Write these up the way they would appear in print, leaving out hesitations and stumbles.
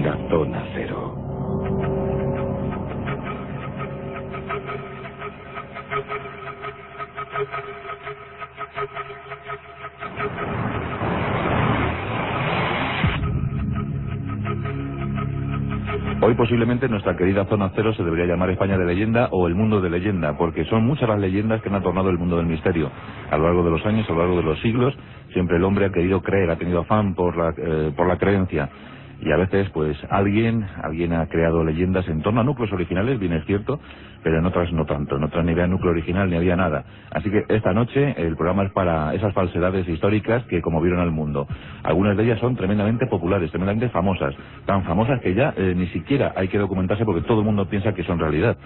La Zona Cero. Hoy posiblemente nuestra querida Zona Cero se debería llamar España de Leyenda o el Mundo de Leyenda, porque son muchas las leyendas que han adornado el mundo del misterio. A lo largo de los años, a lo largo de los siglos, siempre el hombre ha querido creer, ha tenido afán por la creencia. Y a veces, pues, alguien ha creado leyendas en torno a núcleos originales, bien es cierto, pero en otras no tanto. En otras ni había núcleo original ni había nada. Así que esta noche el programa es para esas falsedades históricas que conmovieron al mundo. Algunas de ellas son tremendamente populares, tremendamente famosas. Tan famosas que ya ni siquiera hay que documentarse porque todo el mundo piensa que son realidad.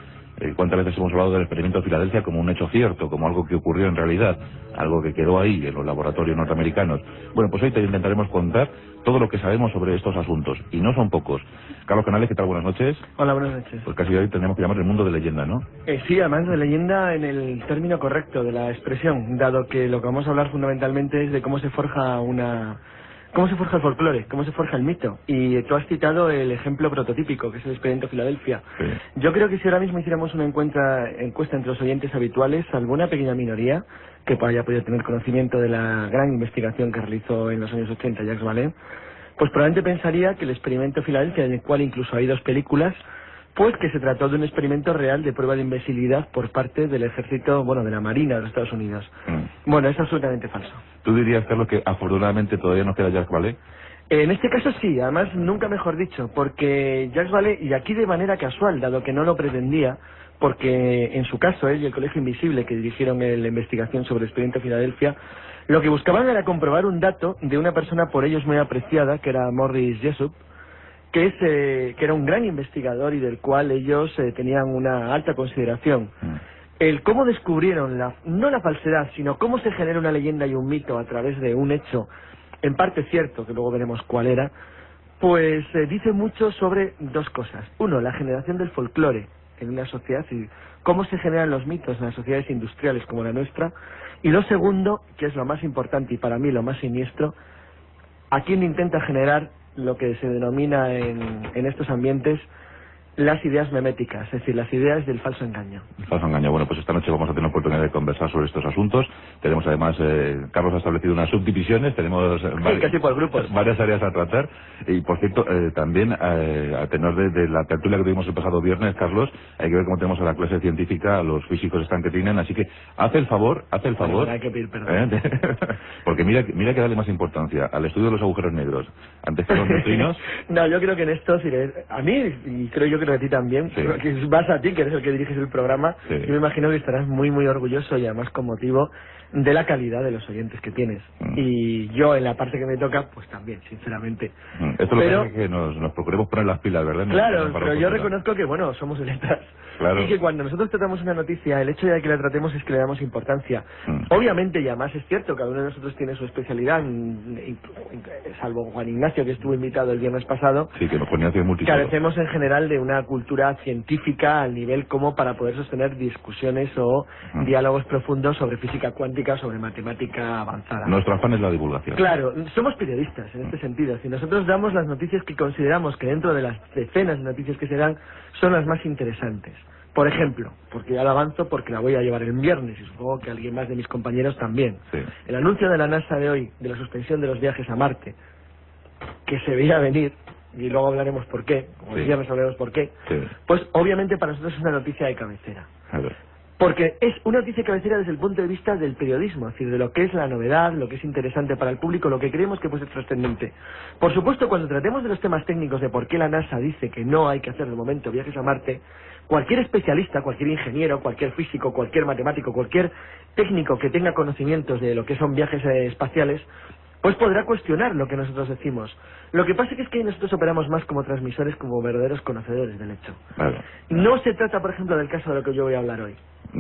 ¿Cuántas veces hemos hablado del experimento de Filadelfia como un hecho cierto, como algo que ocurrió en realidad, algo que quedó ahí en los laboratorios norteamericanos? Bueno, pues hoy te intentaremos contar todo lo que sabemos sobre estos asuntos, y no son pocos. Carlos Canales, ¿qué tal? Buenas noches. Hola, buenas noches. Pues casi hoy tenemos que llamar el mundo de leyenda, ¿no? Sí, además de leyenda en el término correcto de la expresión, dado que lo que vamos a hablar fundamentalmente es de cómo se forja el folclore, cómo se forja el mito. Y tú has citado el ejemplo prototípico, que es el experimento Filadelfia. Sí. Yo creo que si ahora mismo hiciéramos una encuesta entre los oyentes habituales, alguna pequeña minoría que haya podido tener conocimiento de la gran investigación que realizó en los años 80 Jacques Vallée, pues probablemente pensaría que el experimento Filadelfia, del cual incluso hay 2 películas, pues que se trató de un experimento real de prueba de invencibilidad por parte del ejército, de la Marina de los Estados Unidos. Bueno, es absolutamente falso. ¿Tú dirías, Carlos, que afortunadamente todavía no queda Jacques Vallée? En este caso sí, además nunca mejor dicho, porque Jacques Vallée, y aquí de manera casual, dado que no lo pretendía, porque en su caso él y el Colegio Invisible, que dirigieron la investigación sobre el experimento Filadelfia, lo que buscaban era comprobar un dato de una persona por ellos muy apreciada, que era Morris Jessup, que era un gran investigador y del cual ellos tenían una alta consideración. El cómo descubrieron, no la falsedad, sino cómo se genera una leyenda y un mito a través de un hecho, en parte cierto, que luego veremos cuál era, pues dice mucho sobre 2 cosas. Uno, la generación del folclore en una sociedad, y cómo se generan los mitos en las sociedades industriales como la nuestra. Y lo segundo, que es lo más importante y para mí lo más siniestro, a quién intenta generar lo que se denomina en estos ambientes las ideas meméticas, es decir, las ideas del falso engaño. El falso engaño. Bueno, pues esta noche vamos a tener oportunidad de conversar sobre estos asuntos. Tenemos además, Carlos ha establecido unas subdivisiones, tenemos casi por grupos, varias áreas a tratar. Y por cierto, también a tenor de la tertulia que tuvimos el pasado viernes, Carlos, hay que ver cómo tenemos a la clase científica, a los físicos están que tienen, así que haz el favor. Bueno, hay que pedir perdón. Porque mira que darle más importancia al estudio de los agujeros negros antes que los neutrinos. No, yo creo que en esto, a mí, y creo que a ti también, sí, que vas a ti, que eres el que diriges el programa, sí, yo me imagino que estarás muy, muy orgulloso y además con motivo de la calidad de los oyentes que tienes. Y yo, en la parte que me toca, pues también, sinceramente. Esto lo que hace que nos procuremos poner las pilas, ¿verdad? Claro, pero yo reconozco que, somos letras. Claro. Y que cuando nosotros tratamos una noticia, el hecho de que la tratemos es que le damos importancia. Obviamente, y además es cierto, cada uno de nosotros tiene su especialidad, salvo Juan Ignacio, que estuvo invitado el viernes pasado. Sí, que nos ponía a hacer multitud. Carecemos en general de una cultura científica al nivel como para poder sostener discusiones o diálogos profundos sobre física cuántica, sobre matemática avanzada. Nuestro afán es la divulgación. Claro, somos periodistas en este sentido. Si nosotros damos las noticias que consideramos que dentro de las decenas de noticias que se dan son las más interesantes. Por ejemplo, porque ya la avanzo porque la voy a llevar el viernes y supongo que alguien más de mis compañeros también. Sí. El anuncio de la NASA de hoy, de la suspensión de los viajes a Marte, que se veía venir, y luego hablaremos por qué, como el viernes hablaremos por qué, pues obviamente para nosotros es una noticia de cabecera. Porque es una noticia de cabecera desde el punto de vista del periodismo, es decir, de lo que es la novedad, lo que es interesante para el público, lo que creemos que puede ser trascendente. Por supuesto, cuando tratemos de los temas técnicos de por qué la NASA dice que no hay que hacer de momento viajes a Marte, cualquier especialista, cualquier ingeniero, cualquier físico, cualquier matemático, cualquier técnico que tenga conocimientos de lo que son viajes espaciales, pues podrá cuestionar lo que nosotros decimos. Lo que pasa es que nosotros operamos más como transmisores, como verdaderos conocedores del hecho. Vale. No se trata, por ejemplo, del caso de lo que yo voy a hablar hoy.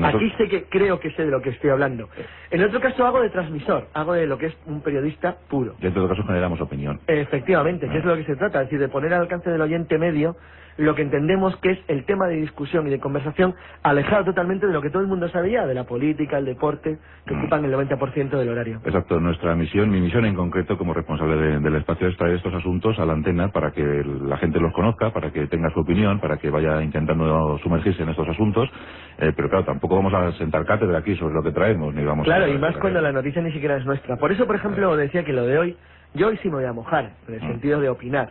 Aquí sé que creo que sé de lo que estoy hablando. En otro caso hago de transmisor, hago de lo que es un periodista puro. Y en todo caso generamos opinión. Efectivamente, que es de lo que se trata, es decir, de poner al alcance del oyente medio lo que entendemos que es el tema de discusión y de conversación, alejado totalmente de lo que todo el mundo sabía, de la política, el deporte, que ocupan el 90% del horario. Exacto, nuestra misión, mi misión en concreto como responsable del espacio es traer estos asuntos a la antena para que la gente los conozca, para que tenga su opinión, para que vaya intentando sumergirse en estos asuntos, pero claro, tampoco vamos a sentar cátedra aquí sobre lo que traemos, ni vamos Claro, a... y más cuando la noticia ni siquiera es nuestra. Por eso, por ejemplo, decía que lo de hoy, yo hoy sí me voy a mojar, en el sentido de opinar.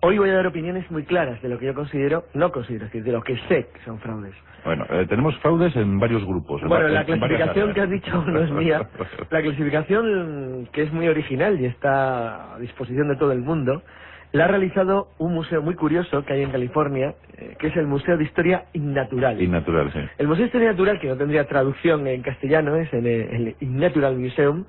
Hoy voy a dar opiniones muy claras de lo que yo considero, no considero, es decir, de lo que sé que son fraudes. Bueno, tenemos fraudes en varios grupos. Bueno, la clasificación que has dicho no es mía. La clasificación, que es muy original y está a disposición de todo el mundo, la ha realizado un museo muy curioso que hay en California, que es el Museo de Historia Innatural. Innatural, sí. El Museo de Historia Natural, que no tendría traducción en castellano, es el Innatural Museum.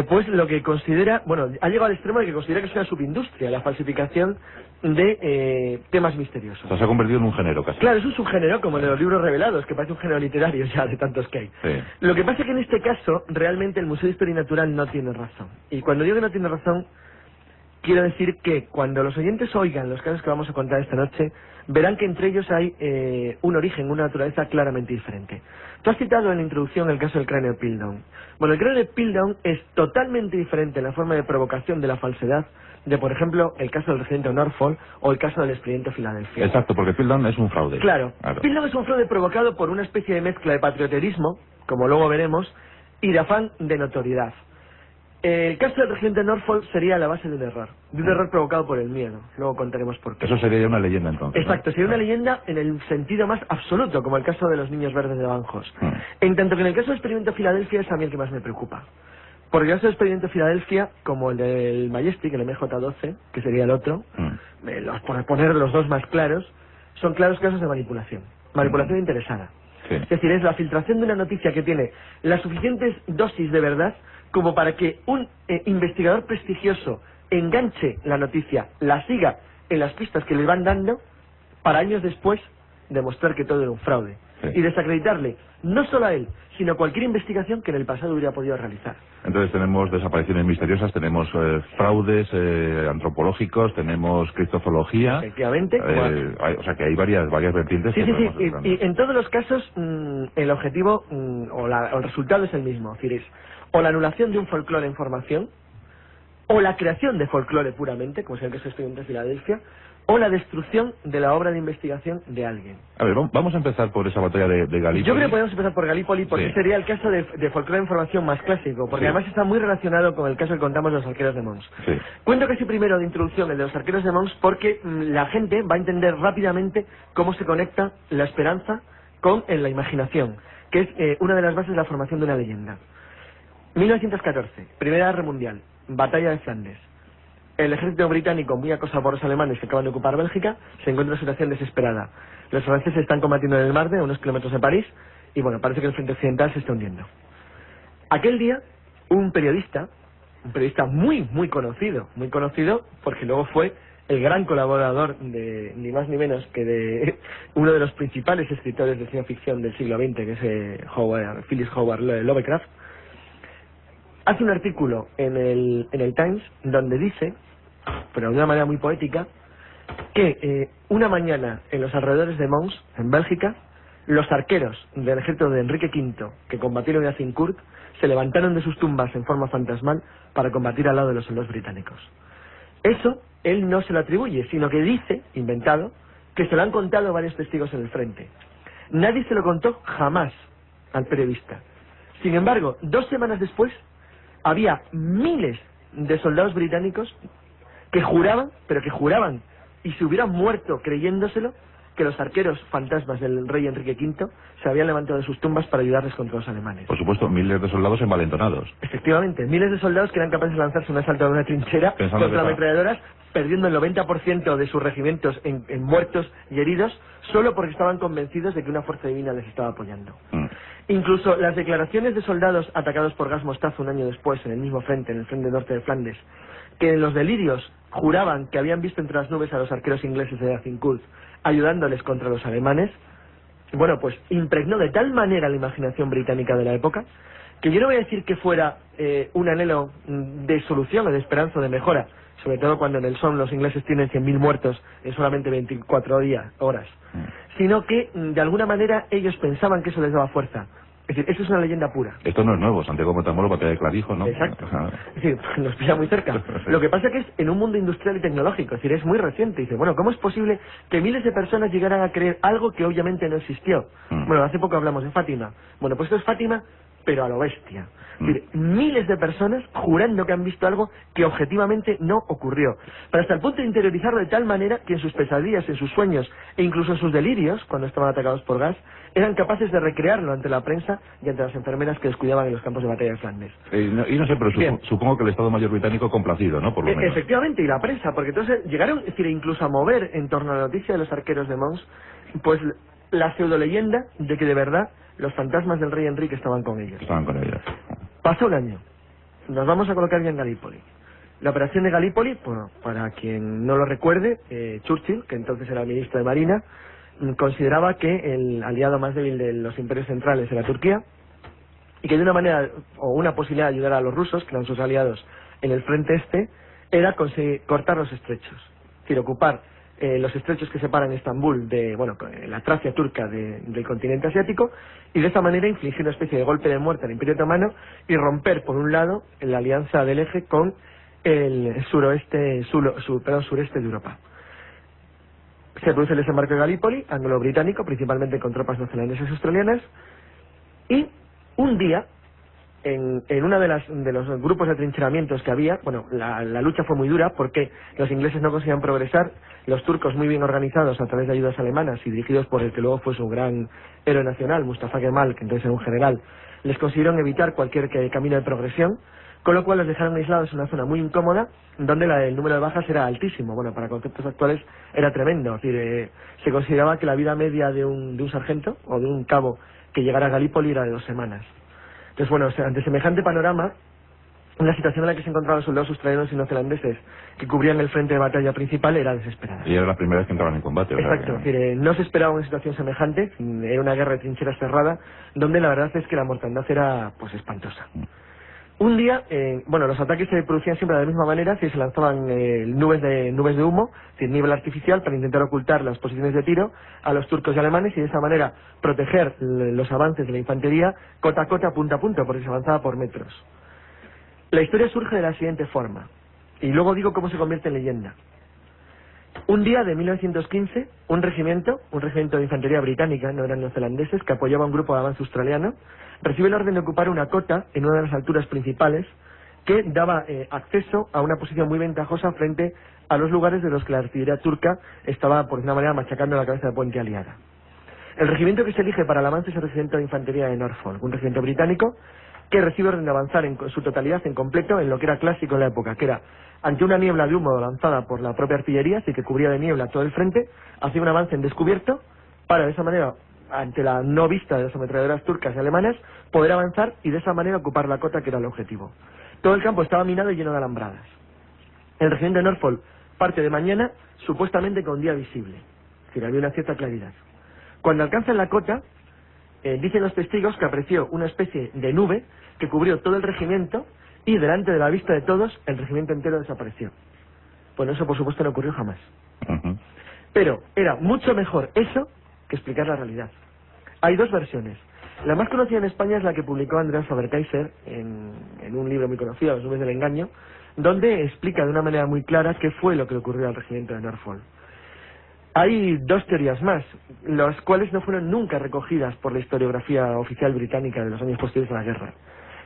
Pues lo que considera, bueno, ha llegado al extremo de que considera que es una subindustria, la falsificación de temas misteriosos. O sea, se ha convertido en un género casi. Claro, es un subgénero, como de los libros revelados, que parece un género literario ya de tantos que hay. Sí. Lo que pasa es que en este caso, realmente el Museo de Historia Natural no tiene razón. Y cuando digo que no tiene razón, quiero decir que cuando los oyentes oigan los casos que vamos a contar esta noche, verán que entre ellos hay un origen, una naturaleza claramente diferente. Tú has citado en la introducción el caso del cráneo de Piltdown. Bueno, el cráneo de Piltdown es totalmente diferente en la forma de provocación de la falsedad de, por ejemplo, el caso del residente Norfolk o el caso del expediente Filadelfia. Exacto, porque Piltdown es un fraude. Claro. Piltdown es un fraude provocado por una especie de mezcla de patrioterismo, como luego veremos, y de afán de notoriedad. El caso del regente Norfolk sería la base de un error provocado por el miedo. Luego contaremos por qué. Eso sería ya una leyenda entonces. Exacto, sería una leyenda en el sentido más absoluto, como el caso de los niños verdes de Banjos. En tanto que en el caso del experimento Filadelfia es a mí el que más me preocupa. Porque el caso del experimento Filadelfia, como el del Majestic, el MJ-12, que sería el otro, por poner los dos más claros, son claros casos de manipulación. Manipulación interesada. Sí. Es decir, es la filtración de una noticia que tiene las suficientes dosis de verdad como para que un investigador prestigioso enganche la noticia, la siga en las pistas que le van dando, para años después demostrar que todo era un fraude. Sí. Y desacreditarle, no solo a él, sino a cualquier investigación que en el pasado hubiera podido realizar. Entonces tenemos desapariciones misteriosas, tenemos fraudes antropológicos, tenemos criptozoología. Efectivamente. O sea que hay varias vertientes. Sí, y en todos los casos el objetivo o el resultado es el mismo. Es decir, es o la anulación de un folclore en formación, o la creación de folclore puramente, como es el caso del expediente de Filadelfia, o la destrucción de la obra de investigación de alguien. A ver, vamos a empezar por esa batalla de Galípoli. Yo creo que podemos empezar por Galípoli porque sí. Sería el caso de folclore en formación más clásico, porque sí. Además está muy relacionado con el caso que contamos de los arqueros de Mons. Sí. Cuento casi primero de introducción el de los arqueros de Mons porque la gente va a entender rápidamente cómo se conecta la esperanza con la imaginación, que es una de las bases de la formación de una leyenda. 1914, Primera Guerra Mundial, Batalla de Flandes. El ejército británico, muy acosado por los alemanes que acaban de ocupar Bélgica, se encuentra en una situación desesperada. Los franceses están combatiendo en el Marne, a unos kilómetros de París, y bueno, parece que el frente occidental se está hundiendo. Aquel día, un periodista muy conocido porque luego fue el gran colaborador de ni más ni menos que de uno de los principales escritores de ciencia ficción del siglo XX, que es Phyllis Howard Lovecraft, hace un artículo en el Times donde dice, pero de una manera muy poética, que una mañana en los alrededores de Mons, en Bélgica, los arqueros del ejército de Enrique V que combatieron en Azincourt se levantaron de sus tumbas en forma fantasmal para combatir al lado de los soldados británicos. Eso él no se lo atribuye, sino que dice, inventado, que se lo han contado varios testigos en el frente. Nadie se lo contó jamás al periodista. Sin embargo, 2 semanas después, había miles de soldados británicos que juraban, y se hubieran muerto creyéndoselo, que los arqueros fantasmas del rey Enrique V se habían levantado de sus tumbas para ayudarles contra los alemanes. Por supuesto, miles de soldados envalentonados. Efectivamente, miles de soldados que eran capaces de lanzarse un asalto de una trinchera contra ametralladoras, perdiendo el 90% de sus regimientos en muertos y heridos, solo porque estaban convencidos de que una fuerza divina les estaba apoyando. Incluso las declaraciones de soldados atacados por gas mostaza un año después, en el mismo frente, en el frente norte de Flandes, que en los delirios juraban que habían visto entre las nubes a los arqueros ingleses de Azincourt ayudándoles contra los alemanes, bueno, pues impregnó de tal manera la imaginación británica de la época, que yo no voy a decir que fuera un anhelo de solución o de esperanza o de mejora, sobre todo cuando en el Somme los ingleses tienen 100.000 muertos en solamente 24 horas, sino que de alguna manera ellos pensaban que eso les daba fuerza. Es decir, eso es una leyenda pura. Esto no es nuevo, Santiago Matamoros, batalla de Clavijo, ¿no? Exacto. Es decir, nos pilla muy cerca. Lo que pasa que es en un mundo industrial y tecnológico, es decir, es muy reciente. Dice, bueno, ¿cómo es posible que miles de personas llegaran a creer algo que obviamente no existió? Bueno, hace poco hablamos de Fátima. Bueno, pues esto es Fátima, pero a lo bestia. Es decir, miles de personas jurando que han visto algo que objetivamente no ocurrió. Pero hasta el punto de interiorizarlo de tal manera que en sus pesadillas, en sus sueños e incluso en sus delirios, cuando estaban atacados por gas, eran capaces de recrearlo ante la prensa y ante las enfermeras que les cuidaban en los campos de batalla de Flandes. Y no sé, pero supongo que el Estado Mayor británico complacido, ¿no? Por lo menos. Efectivamente, y la prensa, porque entonces llegaron, es decir, incluso a mover en torno a la noticia de los arqueros de Mons, pues la pseudoleyenda de que de verdad los fantasmas del rey Enrique estaban con ellos. Estaban con ellos. Pasó un año. Nos vamos a colocar ya en Galípoli. La operación de Galípoli, bueno, para quien no lo recuerde, Churchill, que entonces era ministro de Marina, consideraba que el aliado más débil de los imperios centrales era Turquía, y que de una manera, o una posibilidad de ayudar a los rusos, que eran sus aliados en el frente este, era conseguir cortar los estrechos. Es decir, ocupar los estrechos que separan Estambul de, bueno, la Tracia turca del continente asiático, y de esa manera infligir una especie de golpe de muerte al Imperio Otomano y romper, por un lado, la alianza del eje con el sureste de Europa. Se produce el desembarco de Galípoli, anglo-británico, principalmente con tropas neozelandesas y australianas, y un día, en una de los grupos de atrincheramientos que había, bueno, la lucha fue muy dura porque los ingleses no conseguían progresar, los turcos muy bien organizados a través de ayudas alemanas y dirigidos por el que luego fue su gran héroe nacional, Mustafa Kemal, que entonces era un general, les consiguieron evitar cualquier camino de progresión, con lo cual los dejaron aislados en una zona muy incómoda, donde el número de bajas era altísimo. Bueno, para conceptos actuales era tremendo. Es decir, se consideraba que la vida media de un sargento o de un cabo que llegara a Galípoli era de 2 semanas. Entonces, bueno, ante semejante panorama, una situación en la que se encontraban los soldados australianos y neozelandeses que cubrían el frente de batalla principal era desesperada. Y era la primera vez que entraban en combate. Exacto, o sea, es decir, no se esperaba una situación semejante, era una guerra de trincheras cerrada, donde la verdad es que la mortandad era, pues, espantosa. Un día, bueno, los ataques se producían siempre de la misma manera, si se lanzaban nubes de humo, es decir, niebla artificial, para intentar ocultar las posiciones de tiro a los turcos y alemanes y de esa manera proteger los avances de la infantería cota a cota, punta a punta, porque se avanzaba por metros. La historia surge de la siguiente forma, y luego digo cómo se convierte en leyenda. Un día de 1915, un regimiento de infantería británica, no eran neozelandeses, que apoyaba a un grupo de avance australiano, recibe la orden de ocupar una cota en una de las alturas principales que daba acceso a una posición muy ventajosa frente a los lugares de los que la artillería turca estaba, por una manera, machacando la cabeza de puente aliada. El regimiento que se elige para el avance es el regimiento de infantería de Norfolk, un regimiento británico que recibe orden de avanzar en su totalidad, en completo, en lo que era clásico en la época, que era ante una niebla de humo lanzada por la propia artillería, así que cubría de niebla todo el frente, hacía un avance en descubierto para de esa manera, ante la no vista de las ametralladoras turcas y alemanas, poder avanzar y de esa manera ocupar la cota que era el objetivo. Todo el campo estaba minado y lleno de alambradas. El regimiento de Norfolk parte de mañana, supuestamente con día visible, es decir, había una cierta claridad. Cuando alcanzan la cota, dicen los testigos que apreció una especie de nube que cubrió todo el regimiento y delante de la vista de todos el regimiento entero desapareció. Bueno, eso por supuesto no ocurrió jamás. Pero era mucho mejor eso que explicar la realidad. Hay dos versiones. La más conocida en España es la que publicó Andreas Faber-Kaiser en un libro muy conocido, Las nubes del engaño, donde explica de una manera muy clara qué fue lo que le ocurrió al regimiento de Norfolk. Hay dos teorías más, las cuales no fueron nunca recogidas por la historiografía oficial británica de los años posteriores a la guerra.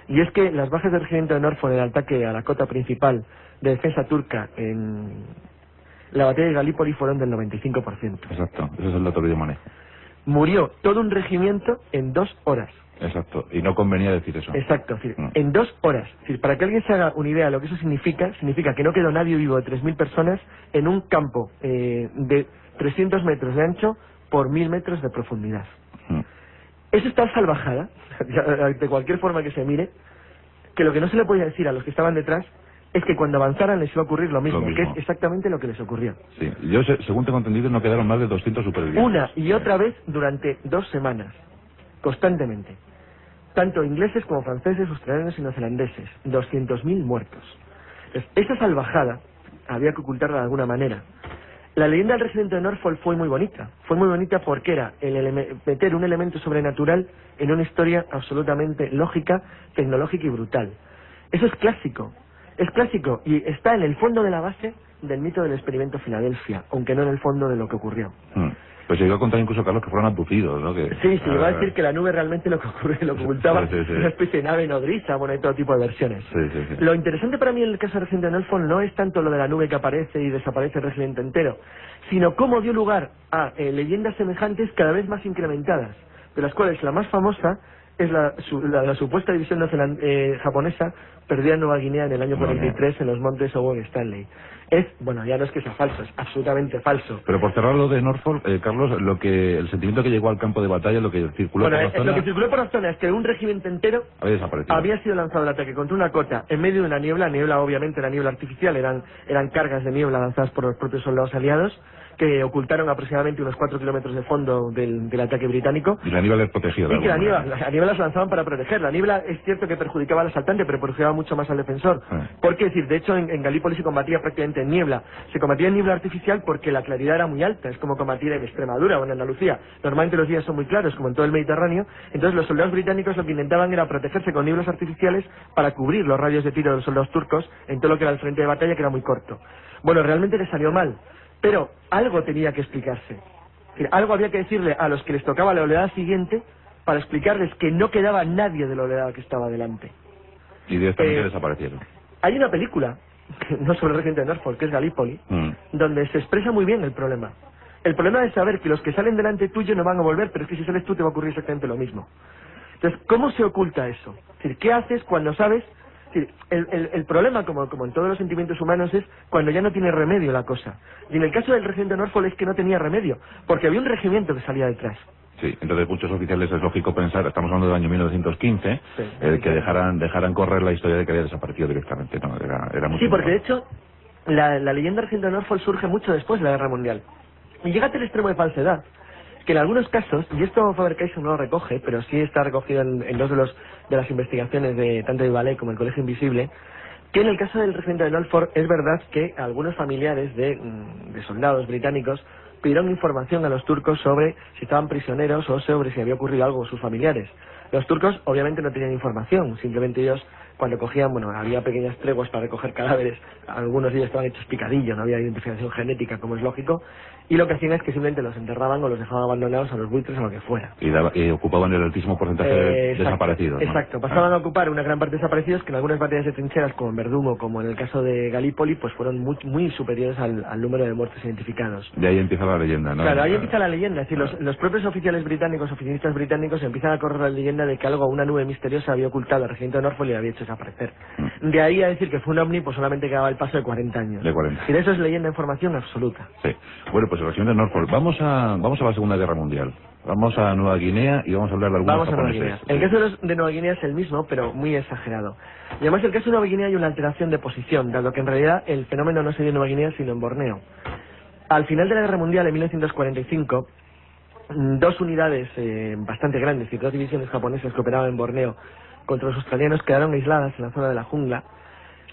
Y es que las bajas del regimiento de Norfolk en el ataque a la cota principal de defensa turca en la batalla de Galípoli fueron del 95%. Exacto, ese es el dato que yo manejo. Murió todo un regimiento en 2 horas. Exacto, y no convenía decir eso. Exacto, es decir, en 2 horas. Es decir, para que alguien se haga una idea de lo que eso significa que no quedó nadie vivo de 3.000 personas en un campo de 300 metros de ancho por 1.000 metros de profundidad. Eso es tan salvajada, de cualquier forma que se mire, que lo que no se le podía decir a los que estaban detrás es que cuando avanzaran les iba a ocurrir lo mismo. Que es mismo. exactamente lo que les ocurrió. Sí, yo según tengo entendido no quedaron más de 200 supervivientes. Una y otra vez durante 2 semanas, constantemente. Tanto ingleses como franceses, australianos y neozelandeses. 200.000 muertos. Entonces, esa salvajada había que ocultarla de alguna manera. La leyenda del residente de Norfolk fue muy bonita. Fue muy bonita porque era meter un elemento sobrenatural en una historia absolutamente lógica, tecnológica y brutal. Eso es clásico. Es clásico y está en el fondo de la base del mito del experimento Filadelfia, aunque no en el fondo de lo que ocurrió. Pues se llegó a contar incluso, Carlos, que fueron abducidos, ¿no? Que, sí, se llegó a decir que la nube realmente lo que ocultaba sí. una especie de nave nodriza, bueno, hay todo tipo de versiones. Sí. Lo interesante para mí en el caso reciente de Norfolk no es tanto lo de la nube que aparece y desaparece el residente entero, sino cómo dio lugar a leyendas semejantes cada vez más incrementadas, de las cuales la más famosa es la supuesta división japonesa perdida en Nueva Guinea en el año 43 en los montes Owen Stanley. Bueno, ya no es que sea falso, es absolutamente falso. Pero por cerrar lo de Norfolk, Carlos, el sentimiento que llegó al campo de batalla, lo que circuló por la zona... Lo que circuló por la zona es que un regimiento entero había sido lanzado al ataque contra una cota en medio de una niebla obviamente la niebla artificial, eran cargas de niebla lanzadas por los propios soldados aliados, que ocultaron aproximadamente unos 4 kilómetros de fondo del ataque británico. Y la niebla les protegió. Sí, que la niebla las lanzaban para proteger. La niebla es cierto que perjudicaba al asaltante, pero perjudicaba mucho más al defensor. Porque, es decir, de hecho en Galípoli se combatía prácticamente en niebla. Se combatía en niebla artificial porque la claridad era muy alta. Es como combatir en Extremadura o en Andalucía. Normalmente los días son muy claros, como en todo el Mediterráneo. Entonces los soldados británicos lo que intentaban era protegerse con nieblas artificiales para cubrir los radios de tiro de los soldados turcos en todo lo que era el frente de batalla, que era muy corto. Bueno, realmente les salió mal. Pero algo tenía que explicarse. Es decir, algo había que decirle a los que les tocaba la oleada siguiente para explicarles que no quedaba nadie de la oleada que estaba delante. Y directamente desaparecieron. Hay una película, no sobre el regimiento de Norfolk, que es Galípoli, donde se expresa muy bien el problema. El problema es saber que los que salen delante tuyo no van a volver, pero es que si sales tú te va a ocurrir exactamente lo mismo. Entonces, ¿cómo se oculta eso? Es decir, ¿qué haces cuando sabes? Sí, el problema, como en todos los sentimientos humanos, es cuando ya no tiene remedio la cosa. Y en el caso del regimiento de Norfolk es que no tenía remedio, porque había un regimiento que salía detrás. Sí, entonces muchos oficiales es lógico pensar, estamos hablando del año 1915, que dejaran correr la historia de que había desaparecido directamente. No, era mucho porque mejor. De hecho, la leyenda del regimiento de Norfolk surge mucho después de la Guerra Mundial. Y llega hasta el extremo de falsedad, que en algunos casos, y esto Faber-Case no lo recoge, pero sí está recogido en dos de las investigaciones de tanto de Vallée como el Colegio Invisible, que en el caso del regimiento de Norfolk es verdad que algunos familiares de soldados británicos pidieron información a los turcos sobre si estaban prisioneros o sobre si había ocurrido algo con sus familiares. Los turcos obviamente no tenían información, simplemente ellos cuando cogían, había pequeñas treguas para recoger cadáveres, algunos de ellos estaban hechos picadillo, no había identificación genética como es lógico, y lo que hacían es que simplemente los enterraban o los dejaban abandonados a los buitres o lo que fuera. Y ocupaban el altísimo porcentaje de desaparecidos, ¿no? Exacto, pasaban a ocupar una gran parte de desaparecidos que en algunas batallas de trincheras como en Verdún o como en el caso de Galípoli pues fueron muy superiores al número de muertos identificados. De ahí empieza la leyenda, ¿no? Claro, ahí empieza la leyenda, es decir, los propios oficiales británicos, oficinistas británicos empiezan a correr la leyenda de que una nube misteriosa había ocultado al regimiento de Norfolk y le había hecho desaparecer. De ahí a decir que fue un ovni, pues solamente quedaba el paso de 40 años. De 40. Y de eso es leyenda en formación absoluta. Sí. Bueno, pues el regimiento de Norfolk. Vamos a la Segunda Guerra Mundial. Vamos a Nueva Guinea y vamos a hablar de algunos japoneses. Nueva Guinea. El caso de Nueva Guinea es el mismo, pero muy exagerado. Y además el caso de Nueva Guinea hay una alteración de posición, dado que en realidad el fenómeno no se dio en Nueva Guinea, sino en Borneo. Al final de la Guerra Mundial, en 1945, dos unidades bastante grandes y dos divisiones japonesas que operaban en Borneo contra los australianos quedaron aisladas en la zona de la jungla.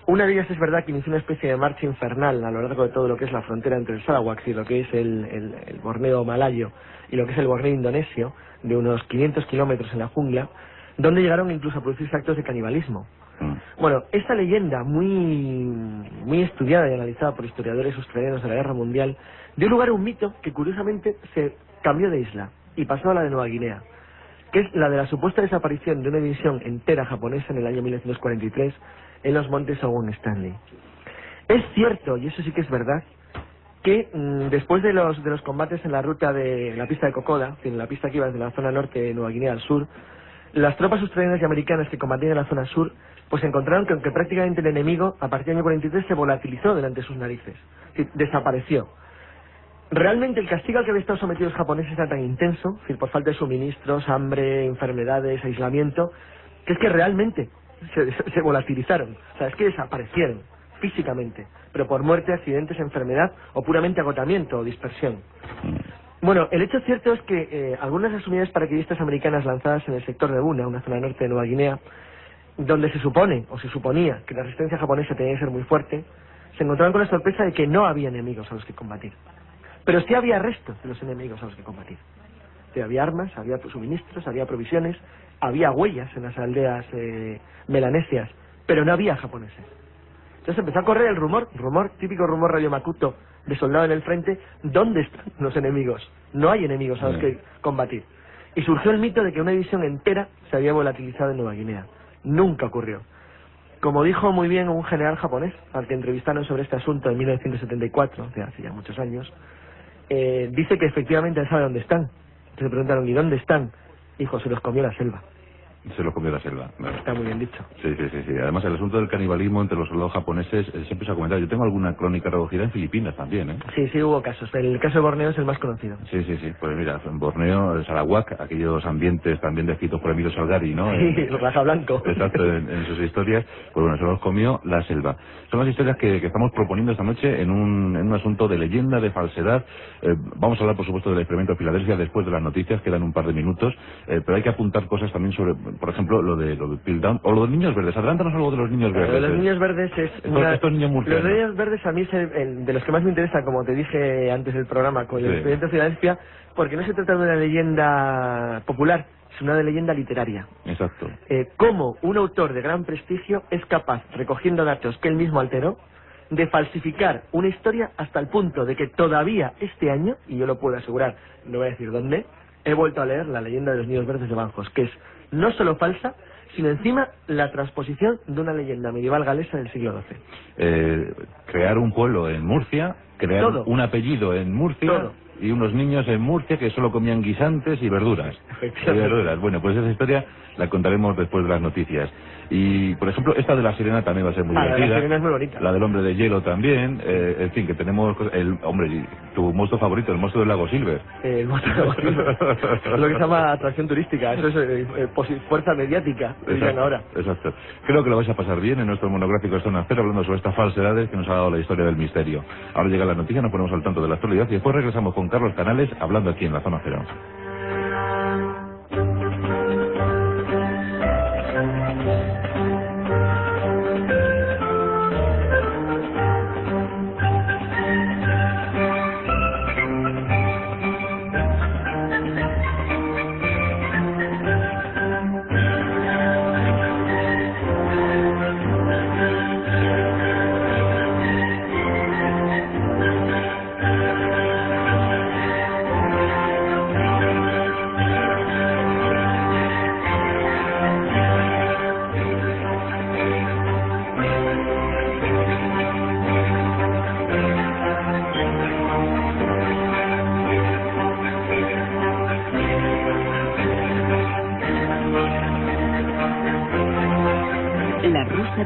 Una de ellas es verdad que inició una especie de marcha infernal a lo largo de todo lo que es la frontera entre el Sarawak y lo que es el Borneo malayo y lo que es el Borneo indonesio, de unos 500 kilómetros en la jungla, donde llegaron incluso a producirse actos de canibalismo. Bueno, esta leyenda muy estudiada y analizada por historiadores australianos de la Guerra Mundial dio lugar a un mito que curiosamente se cambió de isla y pasó a la de Nueva Guinea, que es la de la supuesta desaparición de una división entera japonesa en el año 1943 en los montes Owen Stanley. Es cierto, y eso sí que es verdad, que después de los combates en la ruta de la pista de Kokoda, en la pista que iba desde la zona norte de Nueva Guinea al sur, las tropas australianas y americanas que combatían en la zona sur, pues encontraron que aunque prácticamente el enemigo, a partir del año 43, se volatilizó delante de sus narices, es decir, desapareció. Realmente el castigo al que habían estado sometidos los japoneses era tan intenso, es decir, por falta de suministros, hambre, enfermedades, aislamiento, que es que realmente se volatilizaron, o sea, es que desaparecieron. físicamente, pero por muerte, accidentes, enfermedad o puramente agotamiento o dispersión. Bueno, el hecho cierto es que algunas de las unidades paracaidistas americanas lanzadas en el sector de Buna, una zona norte de Nueva Guinea, donde se supone o se suponía que la resistencia japonesa tenía que ser muy fuerte, se encontraron con la sorpresa de que no había enemigos a los que combatir. Pero sí había restos de los enemigos a los que combatir. Había armas, había suministros, había provisiones, había huellas en las aldeas melanesias, pero no había japoneses. Entonces empezó a correr el rumor, típico rumor Radio Makuto de soldado en el frente, ¿dónde están los enemigos? No hay enemigos a los que combatir. Y surgió el mito de que una división entera se había volatilizado en Nueva Guinea. Nunca ocurrió. Como dijo muy bien un general japonés, al que entrevistaron sobre este asunto en 1974, o sea, hace ya muchos años, dice que efectivamente él sabe dónde están. Se preguntaron, ¿y dónde están? Dijo, se los comió la selva. Se los comió la selva. Claro. Está muy bien dicho. Sí. Además, el asunto del canibalismo entre los soldados japoneses siempre se ha comentado. Yo tengo alguna crónica recogida en Filipinas también, ¿eh? Sí, hubo casos. El caso de Borneo es el más conocido. Sí. Pues mira, en Borneo, Sarawak, aquellos ambientes también descritos por Emilio Salgari, ¿no? Sí, Raja Blanco. Exacto, en sus historias. Pues bueno, se los comió la selva. Son las historias que estamos proponiendo esta noche en un asunto de leyenda, de falsedad. Vamos a hablar, por supuesto, del experimento de Filadelfia después de las noticias, quedan un par de minutos. Pero hay que apuntar cosas también sobre, por ejemplo, lo de Piltdown, o lo de los niños verdes. Adelántanos algo de los niños verdes. Lo de los niños verdes es estos niños murcianos. Los niños verdes a mí es el de los que más me interesa, como te dije antes del programa, con el expediente de Filadelfia, porque no se trata de una leyenda popular, es una leyenda literaria. Exacto. Cómo un autor de gran prestigio es capaz, recogiendo datos que él mismo alteró, de falsificar una historia hasta el punto de que todavía este año, y yo lo puedo asegurar, no voy a decir dónde, he vuelto a leer la leyenda de los niños verdes de Banjos, que es no solo falsa, sino encima la transposición de una leyenda medieval galesa del siglo XII. Crear un pueblo en Murcia, crear un apellido en Murcia y unos niños en Murcia que solo comían guisantes y verduras. Bueno, pues esa historia la contaremos después de las noticias. Y, por ejemplo, esta de la sirena también va a ser muy divertida. La sirena es muy bonita. La del hombre de hielo también. En fin, que tenemos tu monstruo favorito, el monstruo del lago Silver. El monstruo del lago Silver. Es lo que se llama atracción turística. Eso es fuerza mediática, dirían ahora. Exacto. Creo que lo vais a pasar bien en nuestro monográfico Zona Cero, hablando sobre estas falsedades que nos ha dado la historia del misterio. Ahora llega la noticia, nos ponemos al tanto de la actualidad y después regresamos con Carlos Canales hablando aquí en la Zona Cero.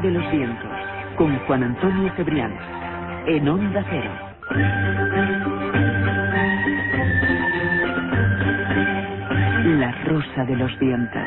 De los vientos, con Juan Antonio Cebrián, en Onda Cero. La rosa de los vientos.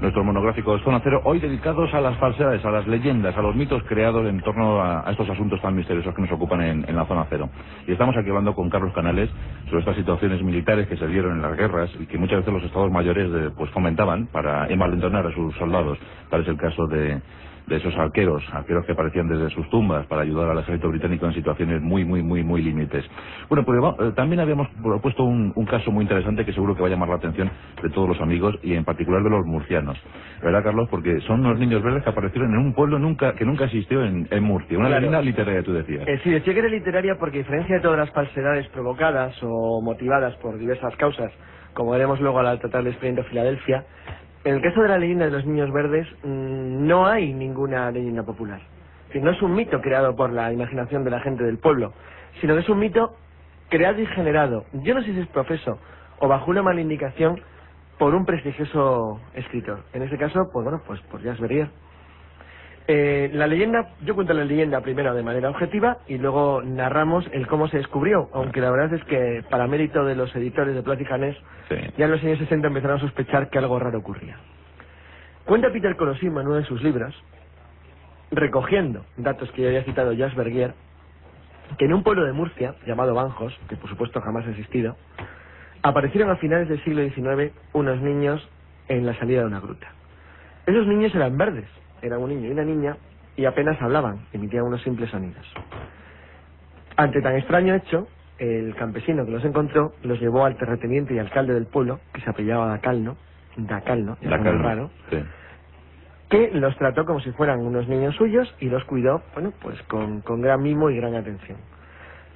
Nuestro monográfico Zona Cero, hoy dedicados a las falsedades, a las leyendas, a los mitos creados en torno a estos asuntos tan misteriosos que nos ocupan en la Zona Cero. Y estamos aquí hablando con Carlos Canales sobre estas situaciones militares que se dieron en las guerras y que muchas veces los estados mayores fomentaban para envalentonar a sus soldados. Tal es el caso de esos arqueros que aparecían desde sus tumbas para ayudar al ejército británico en situaciones muy límites. Bueno, pues también habíamos propuesto un caso muy interesante que seguro que va a llamar la atención de todos los amigos y en particular de los murcianos. ¿Verdad, Carlos? Porque son unos niños verdes que aparecieron en un pueblo que nunca existió en Murcia. Una leyenda literaria, tú decías. Sí, decía que era literaria porque, a diferencia de todas las falsedades provocadas o motivadas por diversas causas, como veremos luego al tratar el expediente de Filadelfia, en el caso de la leyenda de los niños verdes, no hay ninguna leyenda popular. Es decir, no es un mito creado por la imaginación de la gente del pueblo, sino que es un mito creado y generado, yo no sé si es profeso o bajo una mala indicación, por un prestigioso escritor. En este caso, pues bueno, pues por Jacques Verrier. La leyenda, yo cuento la leyenda primero de manera objetiva y luego narramos el cómo se descubrió, aunque la verdad es que para mérito de los editores de Plat y Janés, Sí. ya en los años 60 empezaron a sospechar que algo raro ocurría. Cuenta Peter Colosimo en uno de sus libros, recogiendo datos que ya había citado Jacques Verrier, que en un pueblo de Murcia, llamado Banjos, que por supuesto jamás ha existido, aparecieron a finales del siglo XIX unos niños en la salida de una gruta. Esos niños eran verdes, eran un niño y una niña, y apenas hablaban, emitían unos simples sonidos. Ante tan extraño hecho, el campesino que los encontró los llevó al terrateniente y alcalde del pueblo, que se apellidaba Dacalno, ya muy raro, sí. que los trató como si fueran unos niños suyos y los cuidó, bueno, pues con gran mimo y gran atención.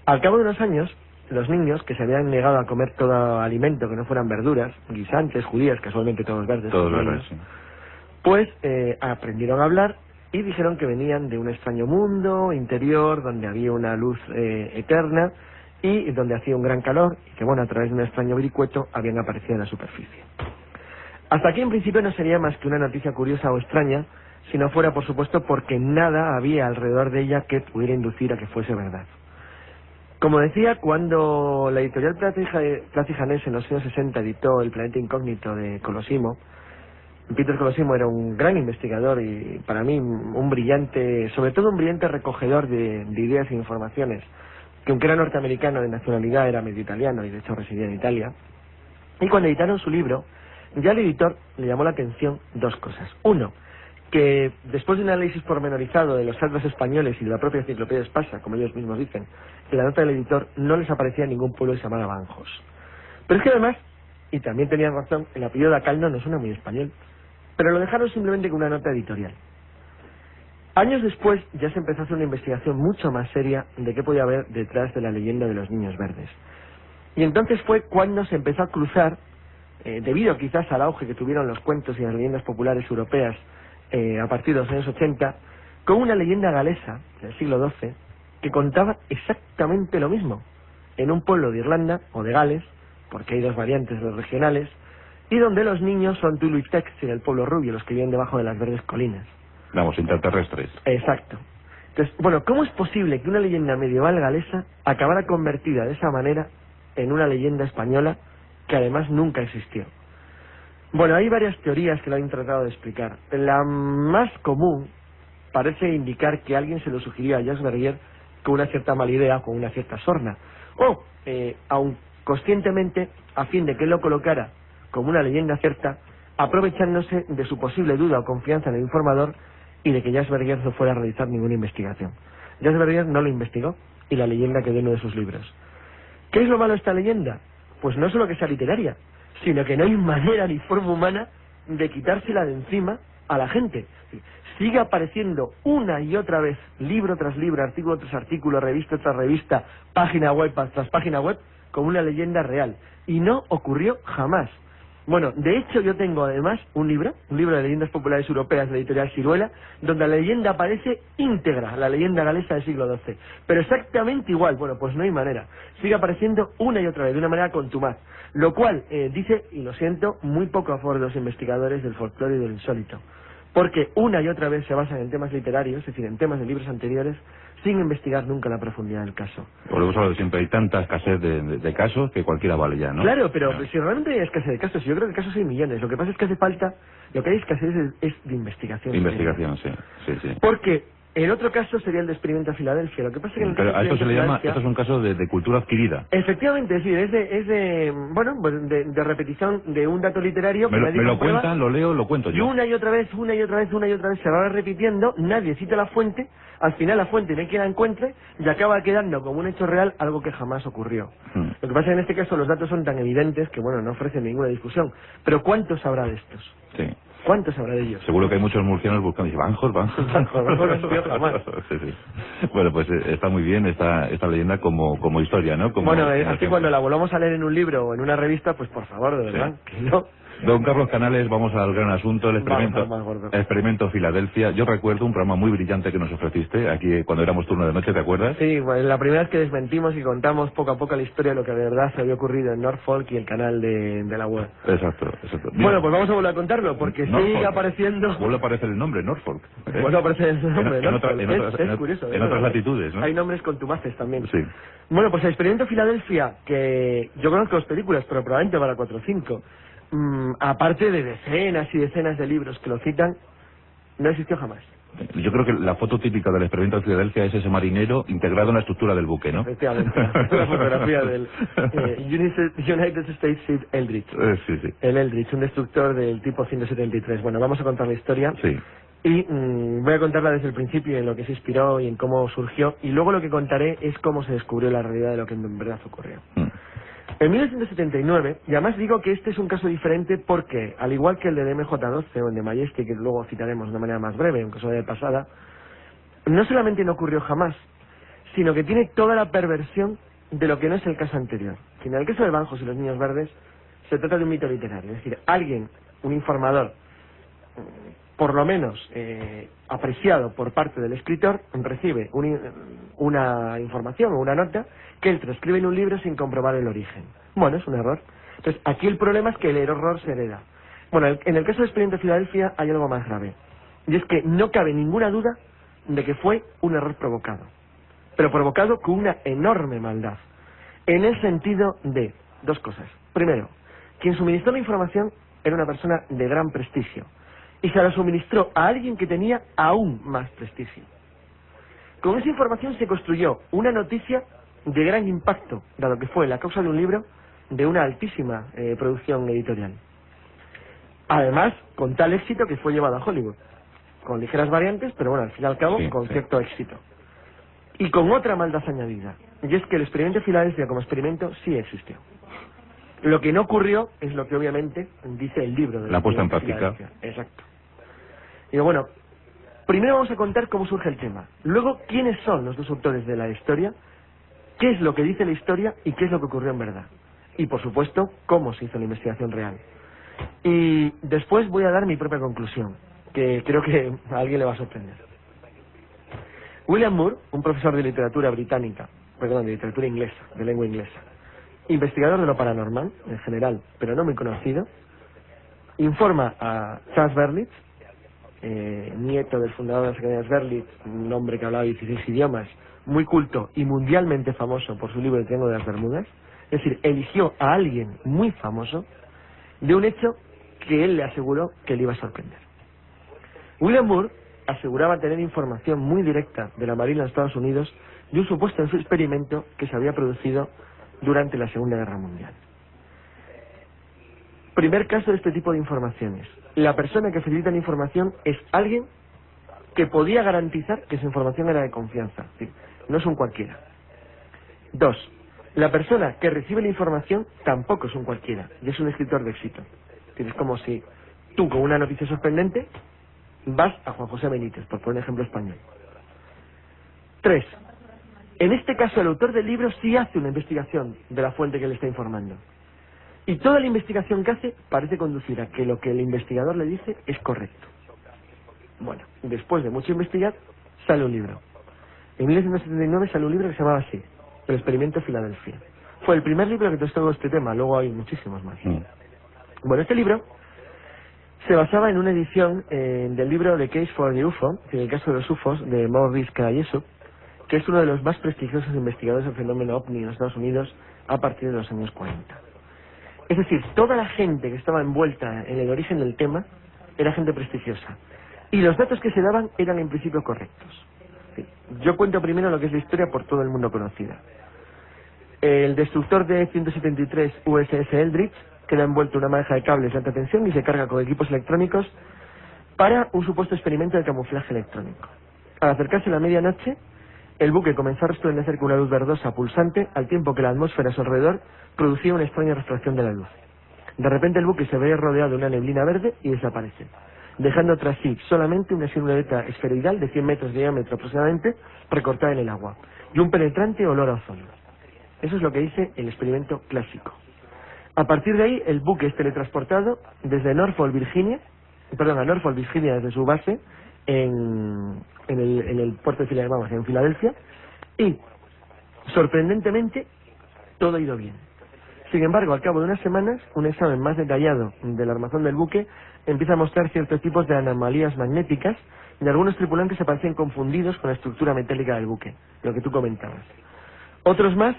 Al cabo de unos años, los niños, que se habían negado a comer todo alimento que no fueran verduras, guisantes, judías, casualmente todos verdes, Sí. pues aprendieron a hablar y dijeron que venían de un extraño mundo interior donde había una luz eterna y donde hacía un gran calor y que, bueno, a través de un extraño vericueto habían aparecido en la superficie. Hasta aquí en principio no sería más que una noticia curiosa o extraña, si no fuera por supuesto porque nada había alrededor de ella que pudiera inducir a que fuese verdad. Como decía, cuando la editorial Plat y Janés en los años 60 editó El planeta incógnito de Colosimo, Peter Colosimo era un gran investigador y para mí un brillante, sobre todo un brillante recogedor de ideas e informaciones, que aunque era norteamericano de nacionalidad era medio italiano y de hecho residía en Italia. Y cuando editaron su libro, ya al editor le llamó la atención dos cosas. Uno, que después de un análisis pormenorizado de los atlas españoles y de la propia enciclopedia Espasa, como ellos mismos dicen, en la nota del editor no les aparecía ningún pueblo que se llamara Banjos. Pero es que además, y también tenían razón, el apellido de Dacalno no suena muy español, pero lo dejaron simplemente con una nota editorial. Años después ya se empezó a hacer una investigación mucho más seria de qué podía haber detrás de la leyenda de los niños verdes. Y entonces fue cuando se empezó a cruzar, debido quizás al auge que tuvieron los cuentos y las leyendas populares europeas a partir de los años 80, con una leyenda galesa del siglo XII que contaba exactamente lo mismo en un pueblo de Irlanda o de Gales, porque hay dos variantes de los regionales, y donde los niños son Tulu y Tex y el pueblo rubio, los que viven debajo de las verdes colinas. Vamos, interterrestres. Exacto. Entonces, bueno, ¿cómo es posible que una leyenda medieval galesa acabara convertida de esa manera en una leyenda española que además nunca existió? Bueno, hay varias teorías que lo han tratado de explicar. La más común parece indicar que alguien se lo sugirió a Jacques Verrier con una cierta mala idea, con una cierta sorna, o, aun conscientemente, a fin de que él lo colocara como una leyenda cierta, aprovechándose de su posible duda o confianza en el informador y de que Jacques Verrier no fuera a realizar ninguna investigación. Jacques Verrier no lo investigó y la leyenda quedó en uno de sus libros. ¿Qué es lo malo de esta leyenda? Pues no solo que sea literaria, sino que no hay manera ni forma humana de quitársela de encima a la gente. Sigue apareciendo una y otra vez, libro tras libro, artículo tras artículo, revista tras revista, página web tras página web, como una leyenda real. Y no ocurrió jamás. Bueno, de hecho yo tengo además un libro de leyendas populares europeas de la editorial Siruela, donde la leyenda aparece íntegra, la leyenda galesa del siglo XII, pero exactamente igual. Bueno, pues no hay manera, sigue apareciendo una y otra vez, de una manera contumaz, lo cual dice, y lo siento, muy poco a favor de los investigadores del folclore y del insólito, porque una y otra vez se basan en temas literarios, es decir, en temas de libros anteriores, sin investigar nunca la profundidad del caso. Volvemos a lo de siempre, hay tanta escasez de casos que cualquiera vale ya, ¿no? Claro, pero si realmente hay escasez de casos, yo creo que casos hay millones, lo que pasa es que hace falta, lo que hay escasez es de investigación. Investigación, sí. Porque el otro caso sería el de Experimento Filadelfia, lo que pasa es que en el Pero caso a esto se le llama, Filadelfia, esto es un caso de cultura adquirida. efectivamente, es decir, bueno, pues de repetición de un dato literario. Me lo cuentan, lo leo, lo cuento y yo. una y otra vez se va repitiendo, nadie cita la fuente, al final la fuente no hay quien la encuentre y acaba quedando como un hecho real algo que jamás ocurrió. Lo que pasa es que en este caso los datos son tan evidentes que, bueno, no ofrecen ninguna discusión. Pero ¿cuántos habrá de estos? Sí. ¿Cuántos habrá de ellos? Seguro que hay muchos murcianos buscando. Dice, Banjos no he subido jamás. Sí. Bueno, pues está muy bien esta leyenda como historia, ¿no? Bueno, así cuando la volvamos a leer en un libro o en una revista, pues por favor, de verdad, que no. Don Carlos Canales, vamos al gran asunto, el experimento Filadelfia. Yo recuerdo un programa muy brillante que nos ofreciste aquí cuando éramos turno de noche, ¿te acuerdas? Sí, bueno, la primera vez que desmentimos y contamos poco a poco la historia de lo que de verdad se había ocurrido en Norfolk y el canal de la web. Exacto. Bueno, pues vamos a volver a contarlo, porque sigue apareciendo... Vuelve a aparecer el nombre, Norfolk. Vuelve a aparecer el nombre, es curioso. En otras latitudes, ¿no? Hay nombres contumaces también. Sí. Bueno, pues el experimento Filadelfia, que yo conozco las películas, pero probablemente para 4 o 5... aparte de decenas y decenas de libros que lo citan, no existió jamás. Yo creo que la foto típica del experimento de Filadelfia es ese marinero integrado en la estructura del buque, ¿no? Efectivamente, la fotografía del United States Ship Eldridge. Sí. El Eldridge, un destructor del tipo 173. Bueno, vamos a contar la historia. Sí. Y voy a contarla desde el principio, en lo que se inspiró y en cómo surgió. Y luego lo que contaré es cómo se descubrió la realidad de lo que en verdad ocurrió. En 1979, y además digo que este es un caso diferente porque, al igual que el de MJ12 o el de Majestic, que luego citaremos de una manera más breve, aunque eso de pasada, no solamente no ocurrió jamás, sino que tiene toda la perversión de lo que no es el caso anterior. En el caso de Banjos y los niños verdes, se trata de un mito literario, es decir, alguien, un informador, por lo menos apreciado por parte del escritor, recibe una información o una nota que él transcribe en un libro sin comprobar el origen. Bueno, es un error. Entonces, aquí el problema es que el error se hereda. Bueno, en el caso del experimento de Filadelfia hay algo más grave. Y es que no cabe ninguna duda de que fue un error provocado. Pero provocado con una enorme maldad. En el sentido de 2 cosas. Primero, quien suministró la información era una persona de gran prestigio. Y se la suministró a alguien que tenía aún más prestigio. Con esa información se construyó una noticia de gran impacto, dado que fue la causa de un libro de una altísima producción editorial. Además, con tal éxito que fue llevado a Hollywood, con ligeras variantes, pero bueno, al fin y al cabo, con cierto éxito. Y con otra maldad añadida, y es que el experimento de Filadelfia como experimento sí existió. Lo que no ocurrió es lo que obviamente dice el libro de la puesta en práctica. Exacto. Y bueno, primero vamos a contar cómo surge el tema. Luego, quiénes son los 2 autores de la historia, qué es lo que dice la historia y qué es lo que ocurrió en verdad. Y por supuesto, cómo se hizo la investigación real. Y después voy a dar mi propia conclusión, que creo que a alguien le va a sorprender. William Moore, un profesor de literatura británica, de literatura inglesa, de lengua inglesa, investigador de lo paranormal en general, pero no muy conocido, informa a Charles Berlitz, nieto del fundador de las Academias Berlitz, un hombre que hablaba 16 idiomas, muy culto y mundialmente famoso por su libro El Triángulo de las Bermudas. Es decir, eligió a alguien muy famoso de un hecho que él le aseguró que le iba a sorprender. William Moore aseguraba tener información muy directa de la Marina de Estados Unidos de un supuesto experimento que se había producido durante la Segunda Guerra Mundial. Primer caso de este tipo de informaciones. La persona que facilita la información es alguien que podía garantizar que su información era de confianza. Sí, no es un cualquiera. 2. La persona que recibe la información tampoco es un cualquiera, y es un escritor de éxito. Es como si tú, con una noticia sorprendente, vas a Juan José Benítez, por poner un ejemplo español. 3. En este caso, el autor del libro sí hace una investigación de la fuente que le está informando. Y toda la investigación que hace parece conducir a que lo que el investigador le dice es correcto. Bueno, después de mucho investigar, sale un libro. En 1979 sale un libro que se llamaba así, El experimento Filadelfia. Fue el primer libro que trató este tema, luego hay muchísimos más. Bueno, este libro se basaba en una edición del libro The Case for the UFO, en el caso de los UFOs, de Maurice Karayesu, que es uno de los más prestigiosos investigadores del fenómeno OVNI en los Estados Unidos a partir de los años 40. Es decir, toda la gente que estaba envuelta en el origen del tema era gente prestigiosa. Y los datos que se daban eran en principio correctos. Yo cuento primero lo que es la historia por todo el mundo conocida. El destructor de 173 USS Eldridge queda envuelto en una manja de cables de alta tensión y se carga con equipos electrónicos para un supuesto experimento de camuflaje electrónico. Al acercarse la medianoche, el buque comenzó a resplandecer con una luz verdosa pulsante al tiempo que la atmósfera a su alrededor producía una extraña refracción de la luz. De repente el buque se ve rodeado de una neblina verde y desaparece. dejando tras sí solamente una silueta esferoidal de 100 metros de diámetro aproximadamente, recortada en el agua, y un penetrante olor a ozono. Eso es lo que dice el experimento clásico. A partir de ahí, el buque es teletransportado desde Norfolk, Virginia, desde su base en el puerto de Filadelfia, en Filadelfia, y sorprendentemente todo ha ido bien. Sin embargo, al cabo de unas semanas, un examen más detallado del armazón del buque empieza a mostrar ciertos tipos de anomalías magnéticas y algunos tripulantes se parecen confundidos con la estructura metálica del buque, lo que tú comentabas. Otros más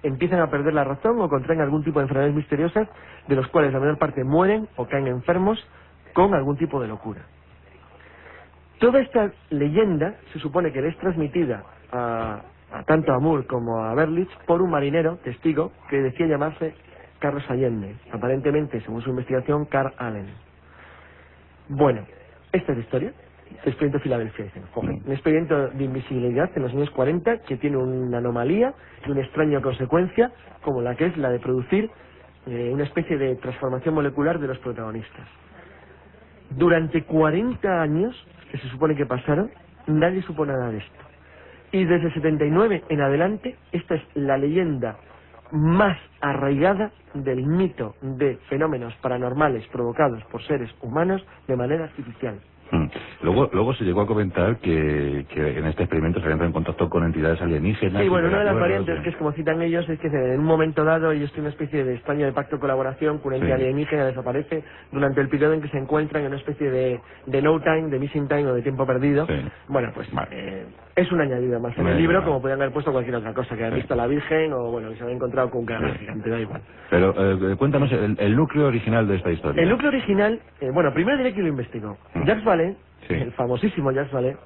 empiezan a perder la razón o contraen algún tipo de enfermedades misteriosas, de los cuales la mayor parte mueren o caen enfermos con algún tipo de locura. Toda esta leyenda se supone que le es transmitida tanto a Moore como a Berlitz por un marinero testigo que decía llamarse Carlos Allende, aparentemente, según su investigación, Carl Allen. Bueno, esta es la historia. El expediente Filadelfia, dicen. Un expediente de invisibilidad en los años 40 que tiene una anomalía y una extraña consecuencia, como la que es la de producir una especie de transformación molecular de los protagonistas. Durante 40 años, que se supone que pasaron, nadie supo nada de esto. Y desde el 79 en adelante, esta es la leyenda más arraigada del mito de fenómenos paranormales provocados por seres humanos de manera artificial. Luego se llegó a comentar que en este experimento se habían entrado en contacto con entidades alienígenas. Sí, bueno, una de las variantes que es como citan ellos es que en un momento dado ellos tienen una especie de España de pacto de colaboración con una entidad alienígena, desaparece durante el periodo en que se encuentran en una especie de no time, de missing time o de tiempo perdido. Bueno, pues es un añadido más en el libro, como podrían haber puesto cualquier otra cosa, que han visto a la Virgen o bueno, que se habían encontrado con un canal gigante, da igual. Pero cuéntanos el núcleo original de esta historia. El núcleo original, bueno, primero diré que lo investigó. Jacques Vallée, el famosísimo Jacques Vallée,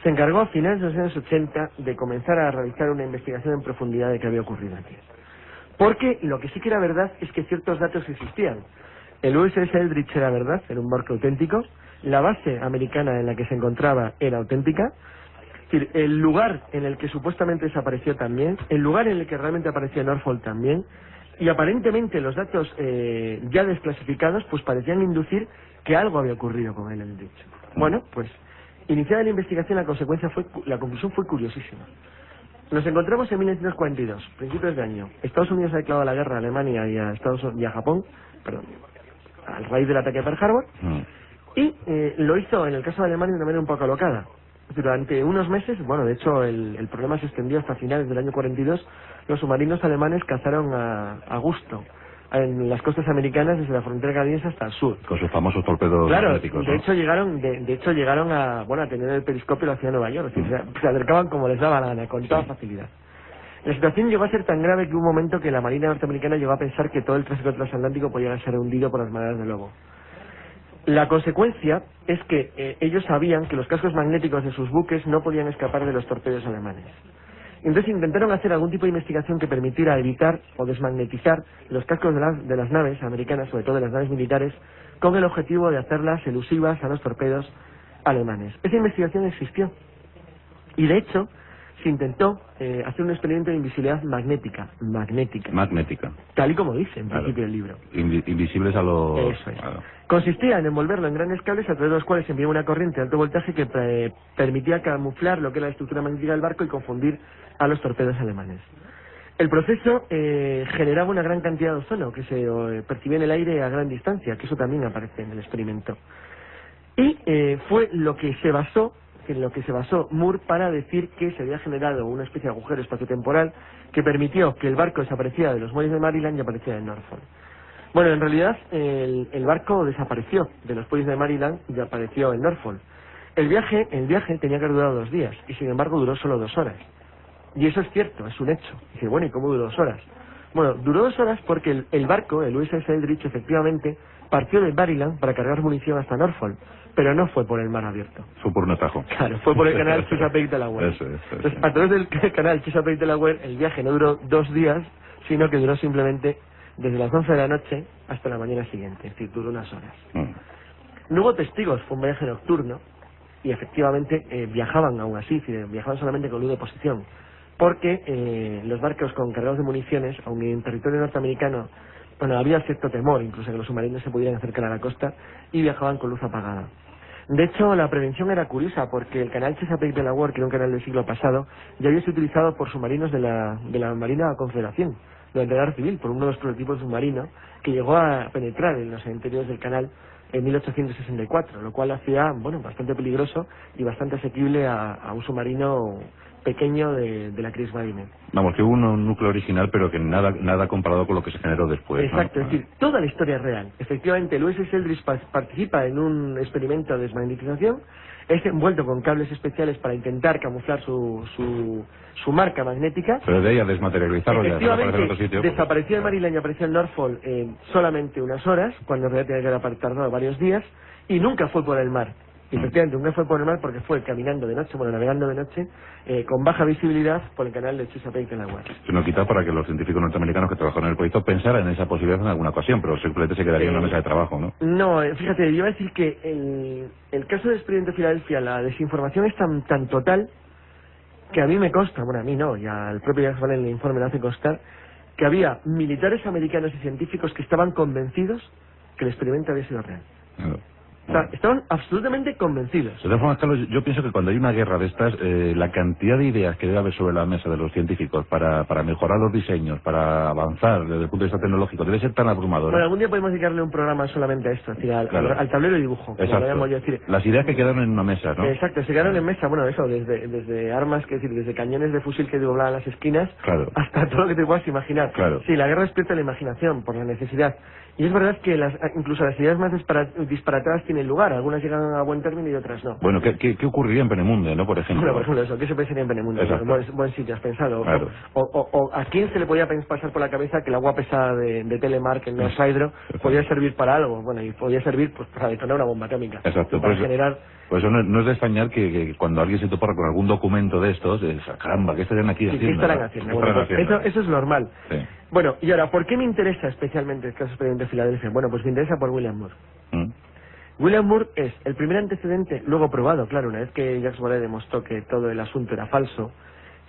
se encargó a finales de los años 80 de comenzar a realizar una investigación en profundidad de qué había ocurrido aquí. Porque lo que sí que era verdad es que ciertos datos existían. El USS Eldridge era verdad, era un barco auténtico, la base americana en la que se encontraba era auténtica, es decir, el lugar en el que supuestamente desapareció también, el lugar en el que realmente apareció Norfolk también, y aparentemente los datos ya desclasificados pues parecían inducir que algo había ocurrido con el Eldridge. Bueno, pues iniciada la investigación la conclusión fue curiosísima. Nos encontramos en 1942, principios de año. Estados Unidos ha declarado la guerra a Alemania y a Japón, a raíz del ataque a Pearl Harbor, y lo hizo en el caso de Alemania de una manera un poco alocada. Durante unos meses, bueno, de hecho el problema se extendió hasta finales del año 42, los submarinos alemanes cazaron a gusto en las costas americanas desde la frontera canadiense hasta el sur. Con sus famosos torpedos magnéticos, ¿no? De hecho llegaron a tener el periscopio hacia Nueva York, es decir, se acercaban como les daba la gana, con toda facilidad. La situación llegó a ser tan grave que hubo un momento que la Marina norteamericana llegó a pensar que todo el tráfico transatlántico podía ser hundido por las manadas de lobo. La consecuencia es que ellos sabían que los cascos magnéticos de sus buques no podían escapar de los torpedos alemanes. Entonces intentaron hacer algún tipo de investigación que permitiera evitar o desmagnetizar los cascos de las naves americanas, sobre todo de las naves militares, con el objetivo de hacerlas elusivas a los torpedos alemanes. Esa investigación existió. Y de hecho, se intentó hacer un experimento de invisibilidad magnética. Tal y como dice en principio el libro. Invisibles a los... Eso es. Consistía en envolverlo en grandes cables a través de los cuales se enviaba una corriente de alto voltaje que permitía camuflar lo que era la estructura magnética del barco y confundir a los torpedos alemanes. El proceso generaba una gran cantidad de ozono que se percibía en el aire a gran distancia, que eso también aparece en el experimento. Y fue lo que se basó Moore para decir que se había generado una especie de agujero espaciotemporal que permitió que el barco desapareciera de los muelles de Maryland y apareciera en Norfolk. Bueno, en realidad el barco desapareció de los muelles de Maryland y apareció en Norfolk. El viaje tenía que haber durado 2 días y sin embargo duró solo 2 horas. Y eso es cierto, es un hecho. Y dice, bueno, ¿y cómo duró 2 horas? Bueno, duró 2 horas porque el barco, el USS Eldridge, efectivamente partió de Maryland para cargar munición hasta Norfolk, pero no fue por el mar abierto. Fue por un atajo. Claro, fue por el canal Chesapeake-Delaware. Entonces, a través del canal Chesapeake-Delaware, el viaje no duró 2 días, sino que duró simplemente desde las 11 de la noche hasta la mañana siguiente, es decir, duró unas horas. No hubo testigos, fue un viaje nocturno, y efectivamente viajaban aún así, viajaban solamente con luz de posición, porque los barcos con cargados de municiones, aun en territorio norteamericano, Bueno, había cierto temor, incluso que los submarinos se pudieran acercar a la costa y viajaban con luz apagada. De hecho, la prevención era curiosa porque el canal Chesapeake Delaware, que era un canal del siglo pasado, ya había sido utilizado por submarinos de la Marina Confederación durante la Guerra Civil, por uno de los prototipos submarinos que llegó a penetrar en los interiores del canal en 1864, lo cual hacía, bueno, bastante peligroso y bastante asequible a un submarino pequeño de la Kriegsmarine. Vamos, que hubo un núcleo original, pero que nada comparado con lo que se generó después. Exacto, ¿no? es decir, toda la historia es real. Efectivamente, el USS Eldridge participa en un experimento de desmagnetización, es envuelto con cables especiales para intentar camuflar su marca magnética. Pero de ahí a desmaterializarlo ya desapareció en otro sitio. Desapareció en Maryland y apareció en Norfolk en solamente unas horas, cuando en realidad tenía que haber tardado varios días, y nunca fue por el mar. Y efectivamente, nunca fue por el mar porque fue caminando de noche, navegando de noche, con baja visibilidad por el canal de Chesapeake Delaware. Se nos quita para que los científicos norteamericanos que trabajaron en el proyecto pensaran en esa posibilidad en alguna ocasión, pero simplemente se quedaría en una mesa de trabajo, ¿no? No, fíjate, yo iba a decir que el caso del Expediente Filadelfia, la desinformación es tan total que a mí me consta, bueno, a mí no, y al propio Jacques Vallée en el informe le hace constar, que había militares americanos y científicos que estaban convencidos que el experimento había sido real. Claro. O sea, estaban absolutamente convencidos. De todas formas, Carlos, yo pienso que cuando hay una guerra de estas, la cantidad de ideas que debe haber sobre la mesa de los científicos para mejorar los diseños, para avanzar desde el punto de vista tecnológico, debe ser tan abrumadora. Bueno, algún día podemos dedicarle un programa solamente a esto, es decir, al tablero de dibujo. Exacto. Decir. Las ideas que quedaron en una mesa, ¿no? Exacto, se quedaron en mesa, bueno, eso, desde armas, que decir, desde cañones de fusil que doblaban las esquinas, claro, hasta todo lo que te puedas imaginar. Claro. Sí, la guerra despierta la imaginación por la necesidad. Y es verdad que incluso las ideas más disparatadas tienen lugar, algunas llegan a buen término y otras no. Bueno, ¿qué ocurriría en Penemunde, no? Por ejemplo. Bueno, por ejemplo, eso, ¿qué se pensaría en Penemunde? Buen sitio, has pensado. Claro. O ¿a quién se le podía pasar por la cabeza que el agua pesada de Telemark en North Hydro podía servir para algo? Bueno, y podía servir pues para detonar una bomba atómica. Exacto. Para generar... Pues eso no es de extrañar que cuando alguien se topa con algún documento de estos, caramba, ¿qué estarían aquí haciendo? ¿Qué estarán haciendo? Bueno, eso es normal. Sí. Bueno, y ahora, ¿por qué me interesa especialmente el caso expediente de Filadelfia? Bueno, pues me interesa por William Moore. William Moore es el primer antecedente, luego probado, claro, una vez que Jacques Vallée demostró que todo el asunto era falso,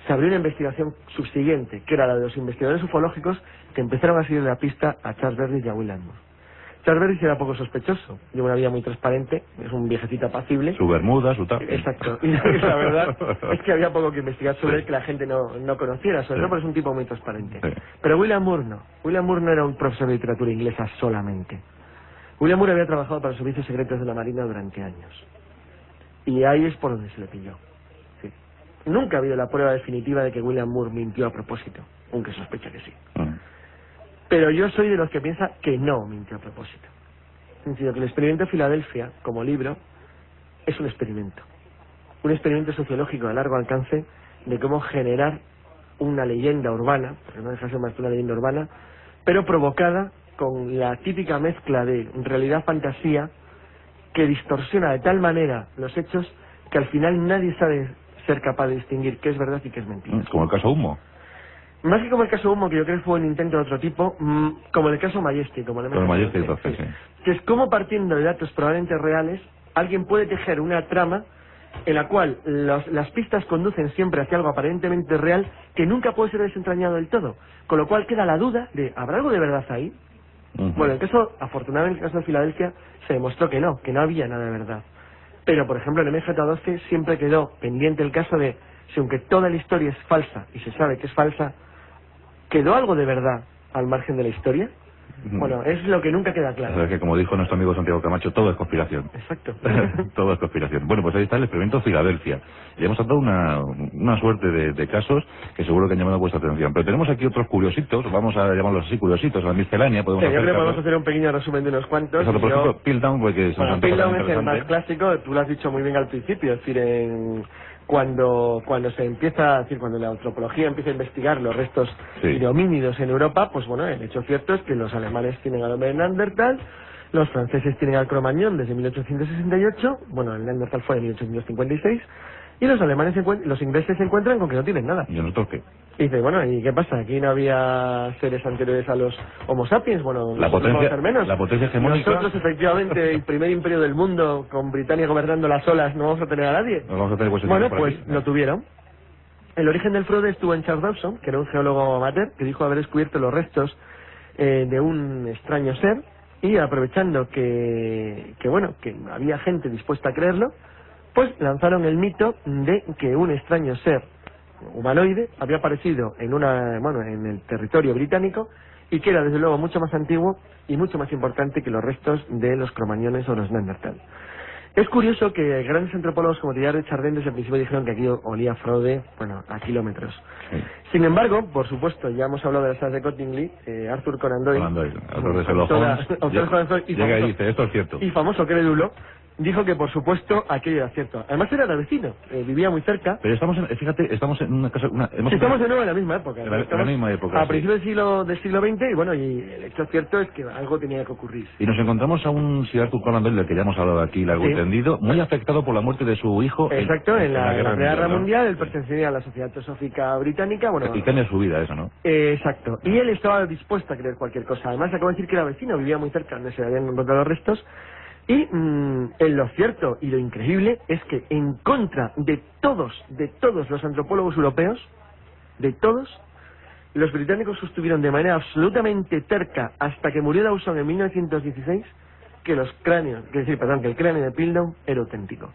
se abrió una investigación subsiguiente, que era la de los investigadores ufológicos que empezaron a seguir la pista a Charles Berry y a William Moore. Charles Berry era poco sospechoso, lleva una vida muy transparente, es un viejecito apacible. Su bermuda, su tapa. Exacto, y la verdad es que había poco que investigar sobre él que la gente no conociera, sobre todo porque es un tipo muy transparente. Sí. Pero William Moore no era un profesor de literatura inglesa solamente. William Moore había trabajado para los servicios secretos de la Marina durante años. Y ahí es por donde se le pilló. Sí. Nunca ha habido la prueba definitiva de que William Moore mintió a propósito, aunque sospecha que sí. Pero yo soy de los que piensa que no mintió a propósito. Sino que el experimento de Filadelfia, como libro, es un experimento. Un experimento sociológico de largo alcance de cómo generar una leyenda urbana, porque no deja de ser más que una leyenda urbana, pero provocada con la típica mezcla de realidad-fantasía que distorsiona de tal manera los hechos que al final nadie sabe ser capaz de distinguir qué es verdad y qué es mentira. Como el caso Humo. Más que como el caso Humo, que yo creo que fue un intento de otro tipo, como el caso Majestic, como el Majestic, entonces, sí. Que es como partiendo de datos probablemente reales, alguien puede tejer una trama en la cual las pistas conducen siempre hacia algo aparentemente real que nunca puede ser desentrañado del todo. Con lo cual queda la duda de, ¿habrá algo de verdad ahí? Bueno, el caso, afortunadamente, en el caso de Filadelfia, se demostró que no había nada de verdad. Pero, por ejemplo, en MJ12 siempre quedó pendiente el caso de, si aunque toda la historia es falsa y se sabe que es falsa, ¿quedó algo de verdad al margen de la historia? Bueno, es lo que nunca queda claro. O sea, que como dijo nuestro amigo Santiago Camacho, todo es conspiración. Exacto. Todo es conspiración. Bueno, pues ahí está el experimento Filadelfia. Y hemos dado una suerte de casos que seguro que han llamado vuestra atención. Pero tenemos aquí otros curiositos, vamos a llamarlos así, curiositos, a la miscelánea. Yo creo que podemos hacer un pequeño resumen de unos cuantos. Exacto, por ejemplo, Piltdown, porque Piltdown es el más clásico, tú lo has dicho muy bien al principio, es decir, cuando se empieza a decir, cuando la antropología empieza a investigar los restos de homínidos en Europa, pues bueno, el hecho cierto es que los alemanes tienen al hombre de Neandertal, los franceses tienen al Cro-Magnon desde 1868, bueno, el Neandertal fue de 1856, y los alemanes los ingleses se encuentran con que no tienen nada. ¿Y nosotros qué? Y dice, bueno, ¿y qué pasa? ¿Aquí no había seres anteriores a los Homo sapiens? Bueno, la potencia hegemónica. Nosotros, efectivamente, el primer imperio del mundo, con Britania gobernando las olas, no vamos a tener a nadie. No vamos a tener bueno, pues lo tuvieron. El origen del fraude estuvo en Charles Dawson, que era un geólogo amateur, que dijo haber descubierto los restos de un extraño ser, y aprovechando que había gente dispuesta a creerlo, pues lanzaron el mito de que un extraño ser humanoide había aparecido en el territorio británico, y que era desde luego mucho más antiguo y mucho más importante que los restos de los cromañones o los neandertal. Es curioso que grandes antropólogos como Teilhard y Chardin desde el principio dijeron que aquí olía a fraude, a kilómetros. Sí. Sin embargo, por supuesto, ya hemos hablado de las salas de Cottingley, Arthur Conan Doyle, autor de Sherlock Holmes, llega y dice, esto es cierto. Y famoso crédulo, dijo que por supuesto aquello era cierto. Además era vecino, vivía muy cerca. Pero estamos en una casa... Estamos de nuevo en la misma época. En la misma época, a principios del siglo XX, y el hecho cierto es que algo tenía que ocurrir. Y nos encontramos a un Sir Arthur Conan Doyle, del que ya hemos hablado aquí, largo y tendido, muy afectado por la muerte de su hijo. Exacto, en la Guerra Mundial, él Sí. pertenecía a la Sociedad Teosófica Británica. Y tenía su vida eso, ¿no? Exacto, y él estaba dispuesto a creer cualquier cosa. Además, acabo de decir que era vecino, vivía muy cerca donde se habían encontrado los restos. Y lo cierto y lo increíble es que en contra de todos los antropólogos europeos, de todos, los británicos sostuvieron de manera absolutamente terca hasta que murió Dawson en 1916 que el cráneo de Piltdown era auténtico.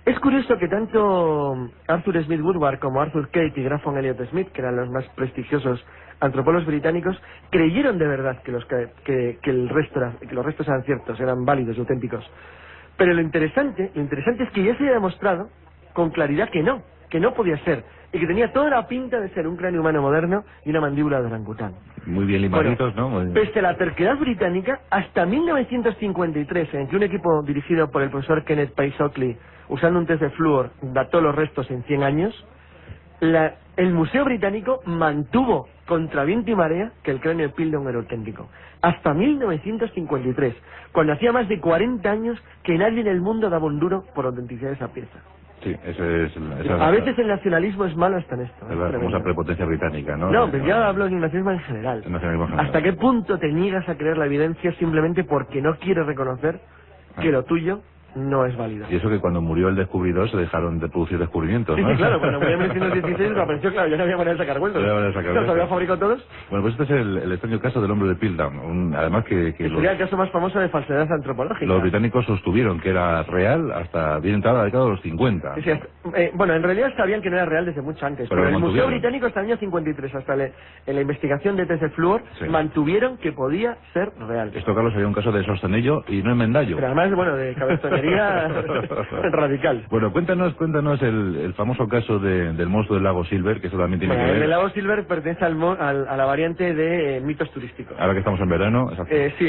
Es curioso que tanto Arthur Smith Woodward como Arthur Keith y Grafton Elliot Smith, que eran los más prestigiosos antropólogos británicos, creyeron de verdad que los restos eran ciertos, eran válidos y auténticos. Pero lo interesante es que ya se había demostrado con claridad que no podía ser, y que tenía toda la pinta de ser un cráneo humano moderno y una mandíbula de orangután. Muy bien limaditos, ¿no? Pese a la terquedad británica, hasta 1953, en que un equipo dirigido por el profesor Kenneth Pace Oakley, usando un test de flúor, dató los restos en 100 años, el Museo Británico mantuvo contra viento y marea que el cráneo de Piltdown era auténtico. Hasta 1953, cuando hacía más de 40 años que nadie en el mundo daba un duro por la autenticidad de esa pieza. Sí, esa A veces el nacionalismo es malo hasta en esto. Es la famosa prepotencia británica, ¿no? No, pero ya hablo de nacionalismo en general. ¿Hasta qué punto te niegas a creer la evidencia simplemente porque no quieres reconocer que lo tuyo no es válido? Y eso que cuando murió el descubridor se dejaron de producir descubrimientos, ¿no? Sí, claro, cuando murió en 1916 apareció, claro, ya no había manera de sacar vueltas. ¿Los había fabricado todos? Bueno, pues este es el extraño caso del hombre de Piltdown. Además que sería el caso más famoso de falsedad antropológica. Los británicos sostuvieron que era real hasta bien entrada la década de los 50. Sí, en realidad sabían que no era real desde mucho antes. Pero el Museo Británico hasta el año 53, hasta en la investigación de test de flúor, mantuvieron que podía ser real. Esto, Carlos, sería un caso de sostenello y no enmendallo. Pero además, de cabezonería radical. Bueno, cuéntanos el famoso caso del monstruo del lago Silver, que eso también tiene que ver. El lago Silver pertenece a la variante de mitos turísticos. Ahora que estamos en verano, exacto. Sí,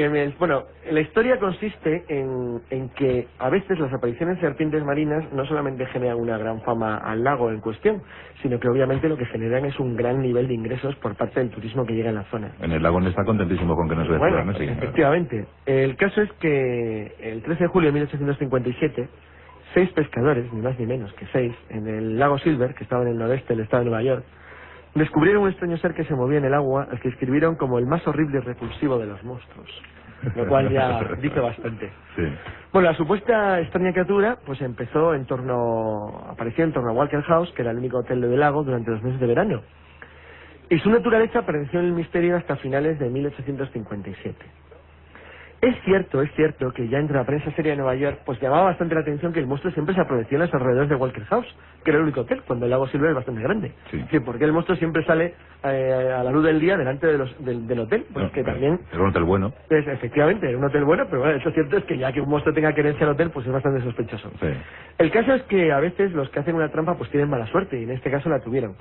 la historia consiste en que a veces las apariciones de serpientes marinas no solamente generan una gran fama al lago en cuestión, sino que obviamente lo que generan es un gran nivel de ingresos por parte del turismo que llega en la zona. En el lago no está contentísimo con que nos descubran, ¿no? Sí, efectivamente. El caso es que el 13 de julio de 1857, 6 pescadores, ni más ni menos que 6, en el lago Silver, que estaba en el noreste del estado de Nueva York, descubrieron un extraño ser que se movía en el agua, al que describieron como el más horrible y repulsivo de los monstruos, lo cual ya dice bastante. Sí. Bueno, la supuesta extraña criatura pues apareció en torno a Walker House, que era el único hotel del lago durante los meses de verano, y su naturaleza permaneció en el misterio hasta finales de 1857. Es cierto que ya entre la prensa seria de Nueva York pues llamaba bastante la atención que el monstruo siempre se aparecía en los alrededores de Walker House, que era el único hotel, cuando el lago Silver es bastante grande. Sí. Porque el monstruo siempre sale a la luz del día delante del hotel, pues que también... Era un hotel bueno. Efectivamente, era un hotel bueno, pero bueno, eso cierto es que ya que un monstruo tenga querencia al hotel, pues es bastante sospechoso. Sí. El caso es que a veces los que hacen una trampa pues tienen mala suerte, y en este caso la tuvieron.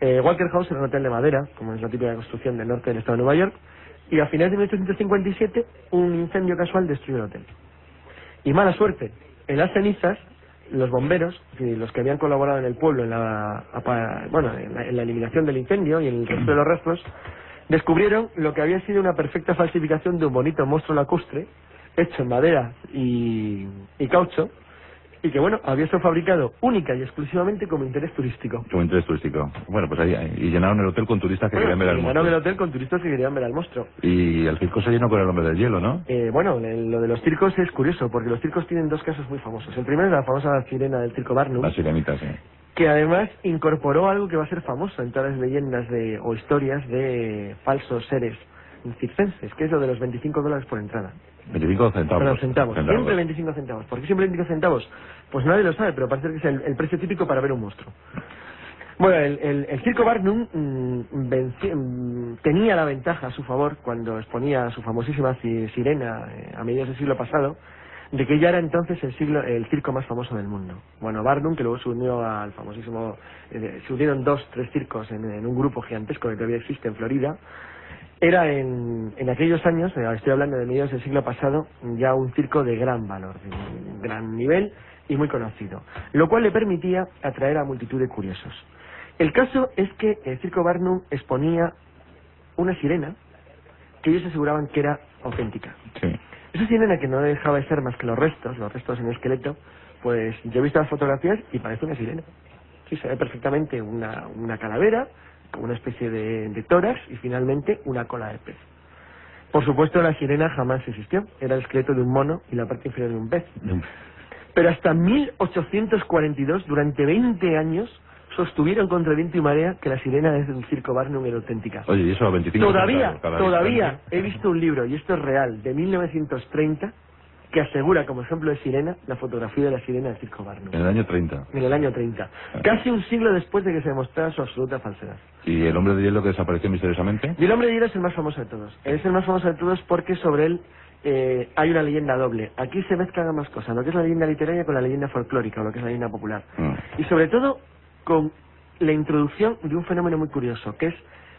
Walker House era un hotel de madera, como es la típica construcción del norte del estado de Nueva York, y a finales de 1857 un incendio casual destruyó el hotel. Y mala suerte, en las cenizas, los bomberos, los que habían colaborado en el pueblo en la eliminación del incendio y en el resto de los restos, descubrieron lo que había sido una perfecta falsificación de un bonito monstruo lacustre hecho en madera y caucho, y que había sido fabricado única y exclusivamente como interés turístico. Como interés turístico. Bueno, pues ahí, y llenaron el hotel con turistas que querían ver al monstruo. Llenaron el hotel con turistas que querían ver al monstruo. Y el circo se llenó con el hombre del hielo, ¿no? Lo de los circos es curioso, porque los circos tienen dos casos muy famosos. El primero es la famosa sirena del circo Barnum. La sirenita, sí. Que además incorporó algo que va a ser famoso en todas las leyendas o historias de falsos seres circenses, que es lo de los $25 por entrada. 25 centavos. Perdón, centavos. Siempre 25 centavos. ¿Por qué siempre 25 centavos? Pues nadie lo sabe, pero parece que es el precio típico para ver un monstruo. Bueno, el Circo Barnum tenía la ventaja a su favor cuando exponía su famosísima sirena a mediados del siglo pasado, de que ya era entonces el circo más famoso del mundo. Bueno, Barnum, que luego se unió al famosísimo... se unieron 2-3 circos en un grupo gigantesco que todavía existe en Florida. Era en aquellos años, estoy hablando de mediados del siglo pasado, ya un circo de gran valor, de gran nivel y muy conocido, lo cual le permitía atraer a multitud de curiosos. El caso es que el Circo Barnum exponía una sirena que ellos aseguraban que era auténtica. Sí. Esa sirena, que no dejaba de ser más que los restos en el esqueleto, pues yo he visto las fotografías y parece una sirena. Sí, se ve perfectamente una calavera, una especie de tórax y finalmente una cola de pez. Por supuesto, la sirena jamás existió. Era el esqueleto de un mono y la parte inferior de un pez. Pero hasta 1842, durante 20 años, sostuvieron contra viento y marea que la sirena del Circo Barnum era auténtica. Oye, y eso a 25 Todavía he visto un libro, y esto es real, de 1930, que asegura como ejemplo de sirena la fotografía de la sirena del Circo Barnum. En el año 30. En el año 30. Casi un siglo después de que se demostrara su absoluta falsedad. ¿Y el hombre de hielo que desapareció misteriosamente? Y el hombre de hielo es el más famoso de todos. Es el más famoso de todos porque sobre él hay una leyenda doble. Aquí se mezclan ambas cosas, lo que es la leyenda literaria con la leyenda folclórica, o lo que es la leyenda popular. Y sobre todo con la introducción de un fenómeno muy curioso, que es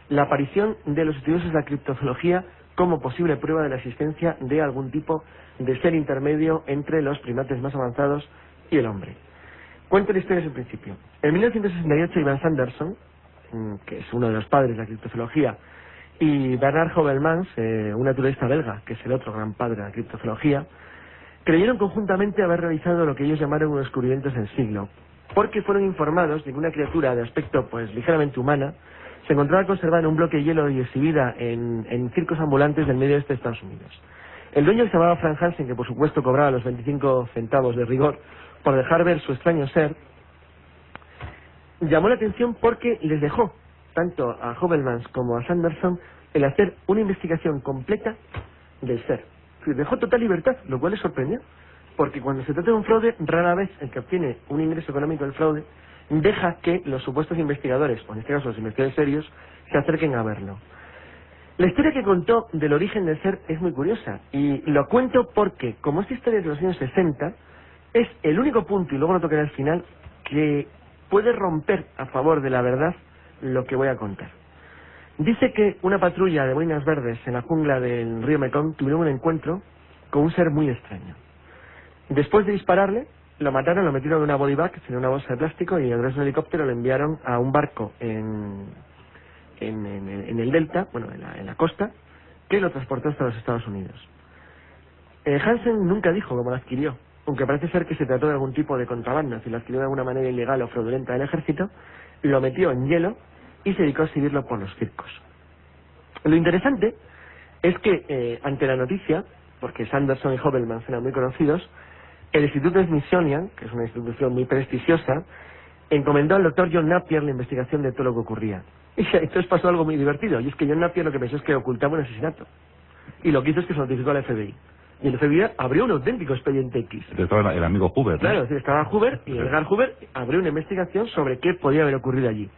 la aparición de los estudiosos de la criptozoología como posible prueba de la existencia de algún tipo de ser intermedio entre los primates más avanzados y el hombre. Cuento la historia desde el principio. En 1968, Ivan Sanderson, que es uno de los padres de la criptozoología, y Bernard Heuvelmans, un naturalista belga, que es el otro gran padre de la criptozoología, creyeron conjuntamente haber realizado lo que ellos llamaron unos descubrimientos del siglo, porque fueron informados de que una criatura de aspecto pues ligeramente humana se encontraba conservada en un bloque de hielo y exhibida en circos ambulantes del medio oeste de Estados Unidos. El dueño, que se llamaba Frank Hansen, que por supuesto cobraba los 25 centavos de rigor por dejar ver su extraño ser, llamó la atención porque les dejó, tanto a Heuvelmans como a Sanderson, el hacer una investigación completa del ser. Les dejó total libertad, lo cual les sorprendió, porque cuando se trata de un fraude, rara vez el que obtiene un ingreso económico del fraude deja que los supuestos investigadores, o en este caso los investigadores serios, se acerquen a verlo. La historia que contó del origen del ser es muy curiosa, y lo cuento porque, como esta historia es de los años 60, es el único punto, y luego lo tocaré al final, que puede romper a favor de la verdad lo que voy a contar. Dice que una patrulla de boinas verdes en la jungla del río Mekong tuvieron un encuentro con un ser muy extraño. Después de dispararle, lo mataron, lo metieron en una body bag, en una bolsa de plástico, y a través de un helicóptero lo enviaron a un barco en el delta, bueno, en la costa, que lo transportó hasta los Estados Unidos. Hansen nunca dijo cómo lo adquirió, aunque parece ser que se trató de algún tipo de contrabando, si lo adquirió de alguna manera ilegal o fraudulenta del ejército, lo metió en hielo y se dedicó a exhibirlo por los circos. Lo interesante es que ante la noticia, porque Sanderson y Heuvelmans eran muy conocidos, el Instituto Smithsonian, que es una institución muy prestigiosa, encomendó al doctor John Napier la investigación de todo lo que ocurría. Y entonces pasó algo muy divertido, y es que John Napier lo que pensó es que ocultaba un asesinato. Y lo que hizo es que se notificó al FBI. Y el FBI abrió un auténtico expediente X. Estaba el amigo Hoover, ¿no? Claro, sí, estaba Hoover, y Edgar Hoover abrió una investigación sobre qué podía haber ocurrido allí.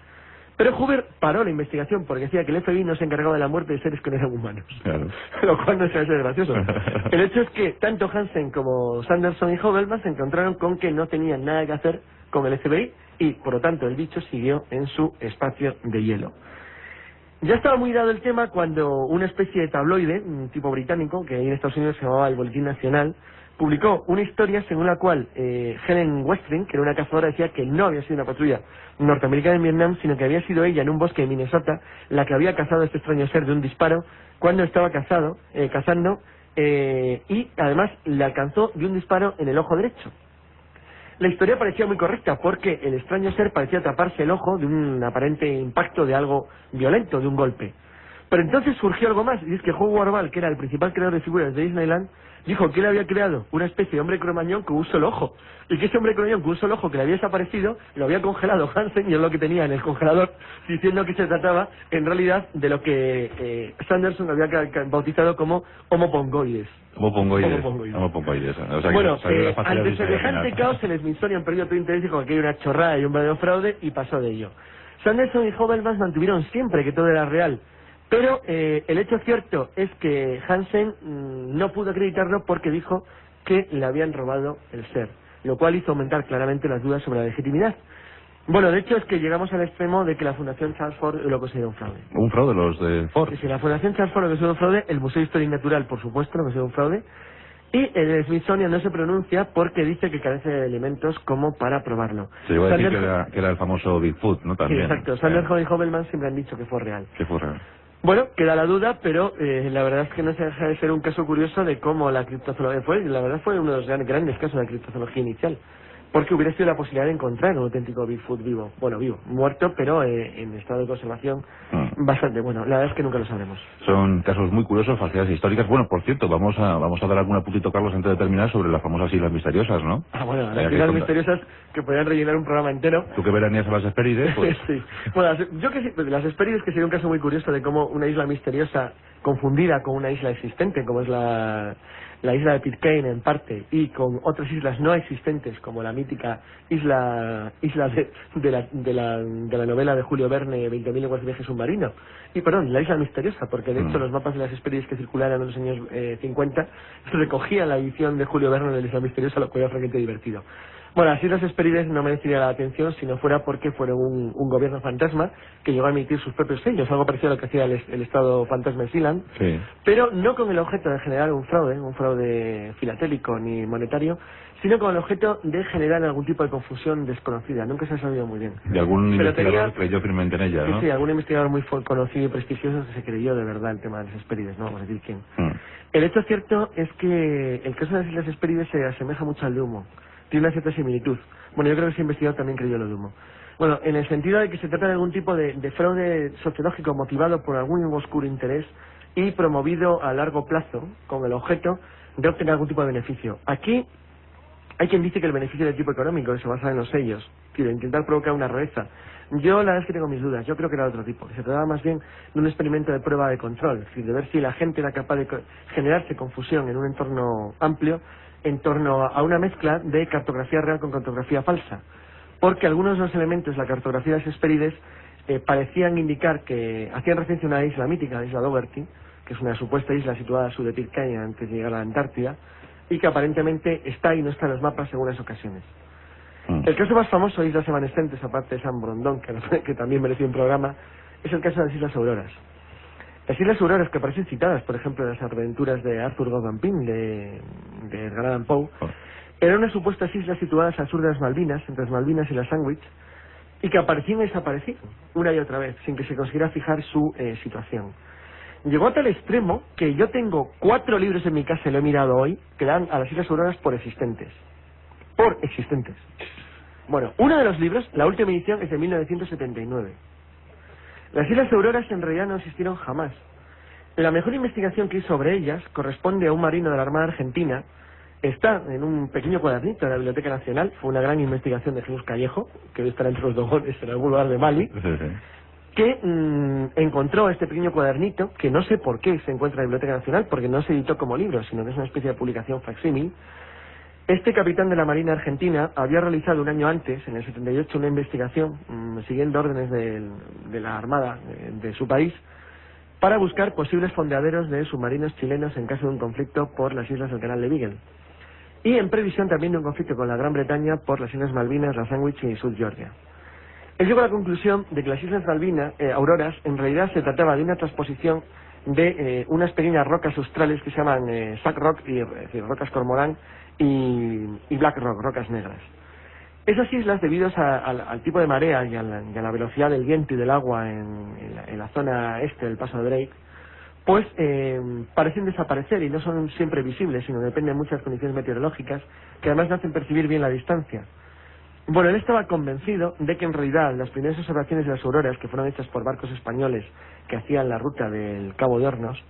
Pero Hoover paró la investigación porque decía que el FBI no se encargaba de la muerte de seres que no eran humanos. Claro. Lo cual no es gracioso. El hecho es que tanto Hansen como Sanderson y Heuvelmans se encontraron con que no tenían nada que hacer con el FBI y, por lo tanto, el bicho siguió en su espacio de hielo. Ya estaba muy dado el tema cuando una especie de tabloide, un tipo británico, que ahí en Estados Unidos se llamaba el Boletín Nacional, publicó una historia según la cual Helen Westring, que era una cazadora, decía que no había sido una patrulla norteamericana en Vietnam, sino que había sido ella en un bosque de Minnesota la que había cazado a este extraño ser de un disparo cuando estaba cazando y además le alcanzó de un disparo en el ojo derecho. La historia parecía muy correcta porque el extraño ser parecía taparse el ojo de un aparente impacto de algo violento, de un golpe. Pero entonces surgió algo más, y es que Howard Ball, que era el principal creador de figuras de Disneyland, dijo que él había creado una especie de hombre cromañón con un solo ojo, y que ese hombre cromañón con un solo ojo que le había desaparecido, lo había congelado Hansen, y es lo que tenía en el congelador, diciendo que se trataba, en realidad, de lo que Sanderson había bautizado como Homo pongoides. Homo pongoides. O sea, bueno, que ante semejante caos, el Smithsonian perdió todo interés, dijo que era una chorrada y un verdadero fraude, y pasó de ello. Sanderson y Hobelmans mantuvieron siempre que todo era real, pero el hecho cierto es que Hansen no pudo acreditarlo porque dijo que le habían robado el ser, lo cual hizo aumentar claramente las dudas sobre la legitimidad. Bueno, de hecho es que llegamos al extremo de que la Fundación Charles Ford lo considera un fraude. ¿Un fraude los de Ford? Sí, la Fundación Charles Ford lo considera un fraude, el Museo de Historia Natural, por supuesto, lo considera un fraude, y el Smithsonian no se pronuncia porque dice que carece de elementos como para probarlo. Se iba a decir que era el famoso Bigfoot, ¿no? También. Sí, exacto. Sanderson y Hobelman siempre han dicho que fue real. Que fue real. Bueno, queda la duda, pero la verdad es que no se deja de ser un caso curioso de cómo la criptozoología fue uno de los grandes casos de la criptozoología inicial. Porque hubiera sido la posibilidad de encontrar un auténtico Bigfoot vivo. Bueno, vivo, muerto, pero en estado de conservación bastante bueno. La verdad es que nunca lo sabremos. Son casos muy curiosos, falsedades históricas. Bueno, por cierto, vamos a dar algún apuntito, Carlos, antes de terminar, sobre las famosas islas misteriosas, ¿no? Ah, bueno, las islas misteriosas que podrían rellenar un programa entero. Tú que veranías a las Hespérides, pues... Sí. Bueno, yo que sí, pues las Hespérides, que sería un caso muy curioso de cómo una isla misteriosa confundida con una isla existente, como es la isla de Pitcairn en parte, y con otras islas no existentes, como la mítica isla de la novela de Julio Verne, 20.000 leguas de viaje submarino. Y perdón, la isla misteriosa, porque de hecho los mapas de las Hespérides que circularon en los años 50 recogían la edición de Julio Verne de la isla misteriosa, lo cual era francamente divertido. Bueno, las Islas Hespérides no merecería la atención si no fuera porque fueron un gobierno fantasma que llegó a emitir sus propios sellos, algo parecido a lo que hacía el Estado fantasma de Sealand, sí. Pero no con el objeto de generar un fraude filatélico ni monetario, sino con el objeto de generar algún tipo de confusión desconocida. Nunca se ha sabido muy bien. Y algún investigador creyó firmemente en ella, ¿no? Sí, algún investigador muy conocido y prestigioso que se creyó de verdad el tema de las Hespérides, no vamos a decir quién. El hecho cierto es que el caso de las Islas Hespérides se asemeja mucho al de Humo. Tiene una cierta similitud. Bueno, yo creo que ese investigador también creyó lo de Humo. Bueno, en el sentido de que se trata de algún tipo de fraude sociológico motivado por algún oscuro interés y promovido a largo plazo con el objeto de obtener algún tipo de beneficio. Aquí hay quien dice que el beneficio del tipo económico se basa en los sellos, quiero intentar provocar una rareza. Yo la verdad es que tengo mis dudas, yo creo que era de otro tipo, que se trataba más bien de un experimento de prueba de control, es decir, de ver si la gente era capaz de generarse confusión en un entorno amplio en torno a una mezcla de cartografía real con cartografía falsa, porque algunos de los elementos de la cartografía de las Hespérides parecían indicar que hacían referencia a una isla mítica, la isla Dougherty, que es una supuesta isla situada al sur de Pitcairn antes de llegar a la Antártida, y que aparentemente está y no está en los mapas en algunas ocasiones. El caso más famoso de islas evanescentes, aparte de San Brondón, que también mereció un programa, es el caso de las Islas Auroras. Las Islas Auroras, que aparecen citadas, por ejemplo, en las aventuras de Arthur Godwin Pym, de Edgar Allan Poe, eran unas supuestas islas situadas al sur de las Malvinas, entre las Malvinas y las Sandwich, y que aparecían y desaparecían una y otra vez, sin que se consiguiera fijar su situación. Llegó a tal extremo que yo tengo 4 libros en mi casa, y lo he mirado hoy, que dan a las Islas Auroras por existentes. Por existentes. Bueno, uno de los libros, la última edición, es de 1979. Las Islas Auroras en realidad no existieron jamás. La mejor investigación que hice sobre ellas corresponde a un marino de la Armada Argentina. Está en un pequeño cuadernito de la Biblioteca Nacional. Fue una gran investigación de Jesús Callejo, que debe estar entre los dogones en algún lugar de Mali, que encontró este pequeño cuadernito, que no sé por qué se encuentra en la Biblioteca Nacional, porque no se editó como libro, sino que es una especie de publicación facsímil. Este capitán de la Marina Argentina había realizado un año antes, en el 78, una investigación, siguiendo órdenes de la Armada de su país, para buscar posibles fondeaderos de submarinos chilenos en caso de un conflicto por las islas del Canal de Beagle. Y en previsión también de un conflicto con la Gran Bretaña por las Islas Malvinas, las Sandwich y South Georgia. Él llegó a la conclusión de que las Islas Malvinas, Auroras, en realidad se trataba de una transposición de unas pequeñas rocas australes que se llaman Sack Rock, es decir, rocas Cormorán, y Black Rock, rocas negras. Esas islas, debido al tipo de marea y a la velocidad del viento y del agua en la zona este del Paso de Drake, pues parecen desaparecer y no son siempre visibles, sino dependen de muchas condiciones meteorológicas que además no hacen percibir bien la distancia. Bueno, él estaba convencido de que en realidad las primeras observaciones de las auroras, que fueron hechas por barcos españoles que hacían la ruta del Cabo de Hornos,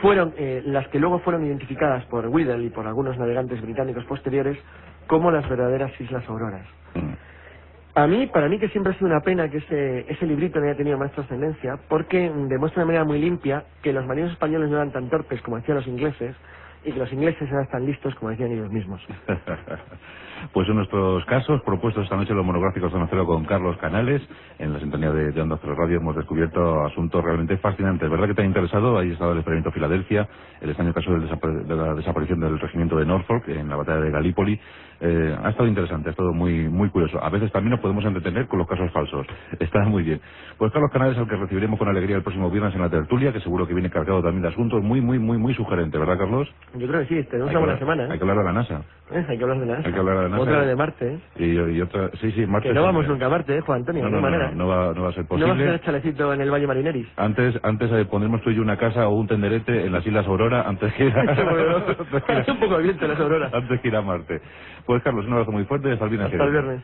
fueron las que luego fueron identificadas por Weddell y por algunos navegantes británicos posteriores como las verdaderas Islas Auroras. Para mí que siempre ha sido una pena que ese librito no haya tenido más trascendencia, porque demuestra de manera muy limpia que los marinos españoles no eran tan torpes como decían los ingleses, y que los ingleses eran tan listos como decían ellos mismos. Pues en nuestros casos, propuestos esta noche los monográficos de Onda Cero con Carlos Canales, en la sintonía de Onda Cero Radio, hemos descubierto asuntos realmente fascinantes. ¿Verdad que te ha interesado? Ahí ha estado el experimento Filadelfia, el extraño caso de la desaparición del regimiento de Norfolk en la batalla de Galípoli. Ha estado interesante, ha estado muy muy curioso. A veces también nos podemos entretener con los casos falsos. Está muy bien. Pues Carlos Canales, al que recibiremos con alegría el próximo viernes en la tertulia, que seguro que viene cargado también de asuntos muy sugerentes, ¿verdad, Carlos? Yo creo que sí, tenemos una buena semana. Hay que hablar de la NASA. Hay que hablar de la NASA. Hay que hablar de la NASA. Otra de Marte. Y otra, sí, Marte. Que no vamos nunca a Marte, Juan Antonio, no, de manera. No va a ser posible. No vas a hacer chalecito en el Valle Marineris. Antes pondremos tú y yo una casa o un tenderete en las Islas Aurora antes que ir a... Hace un poco de viento en las auroras. Antes que ir a Marte. Pues Carlos, un abrazo muy fuerte y hasta el viernes. Hasta el viernes.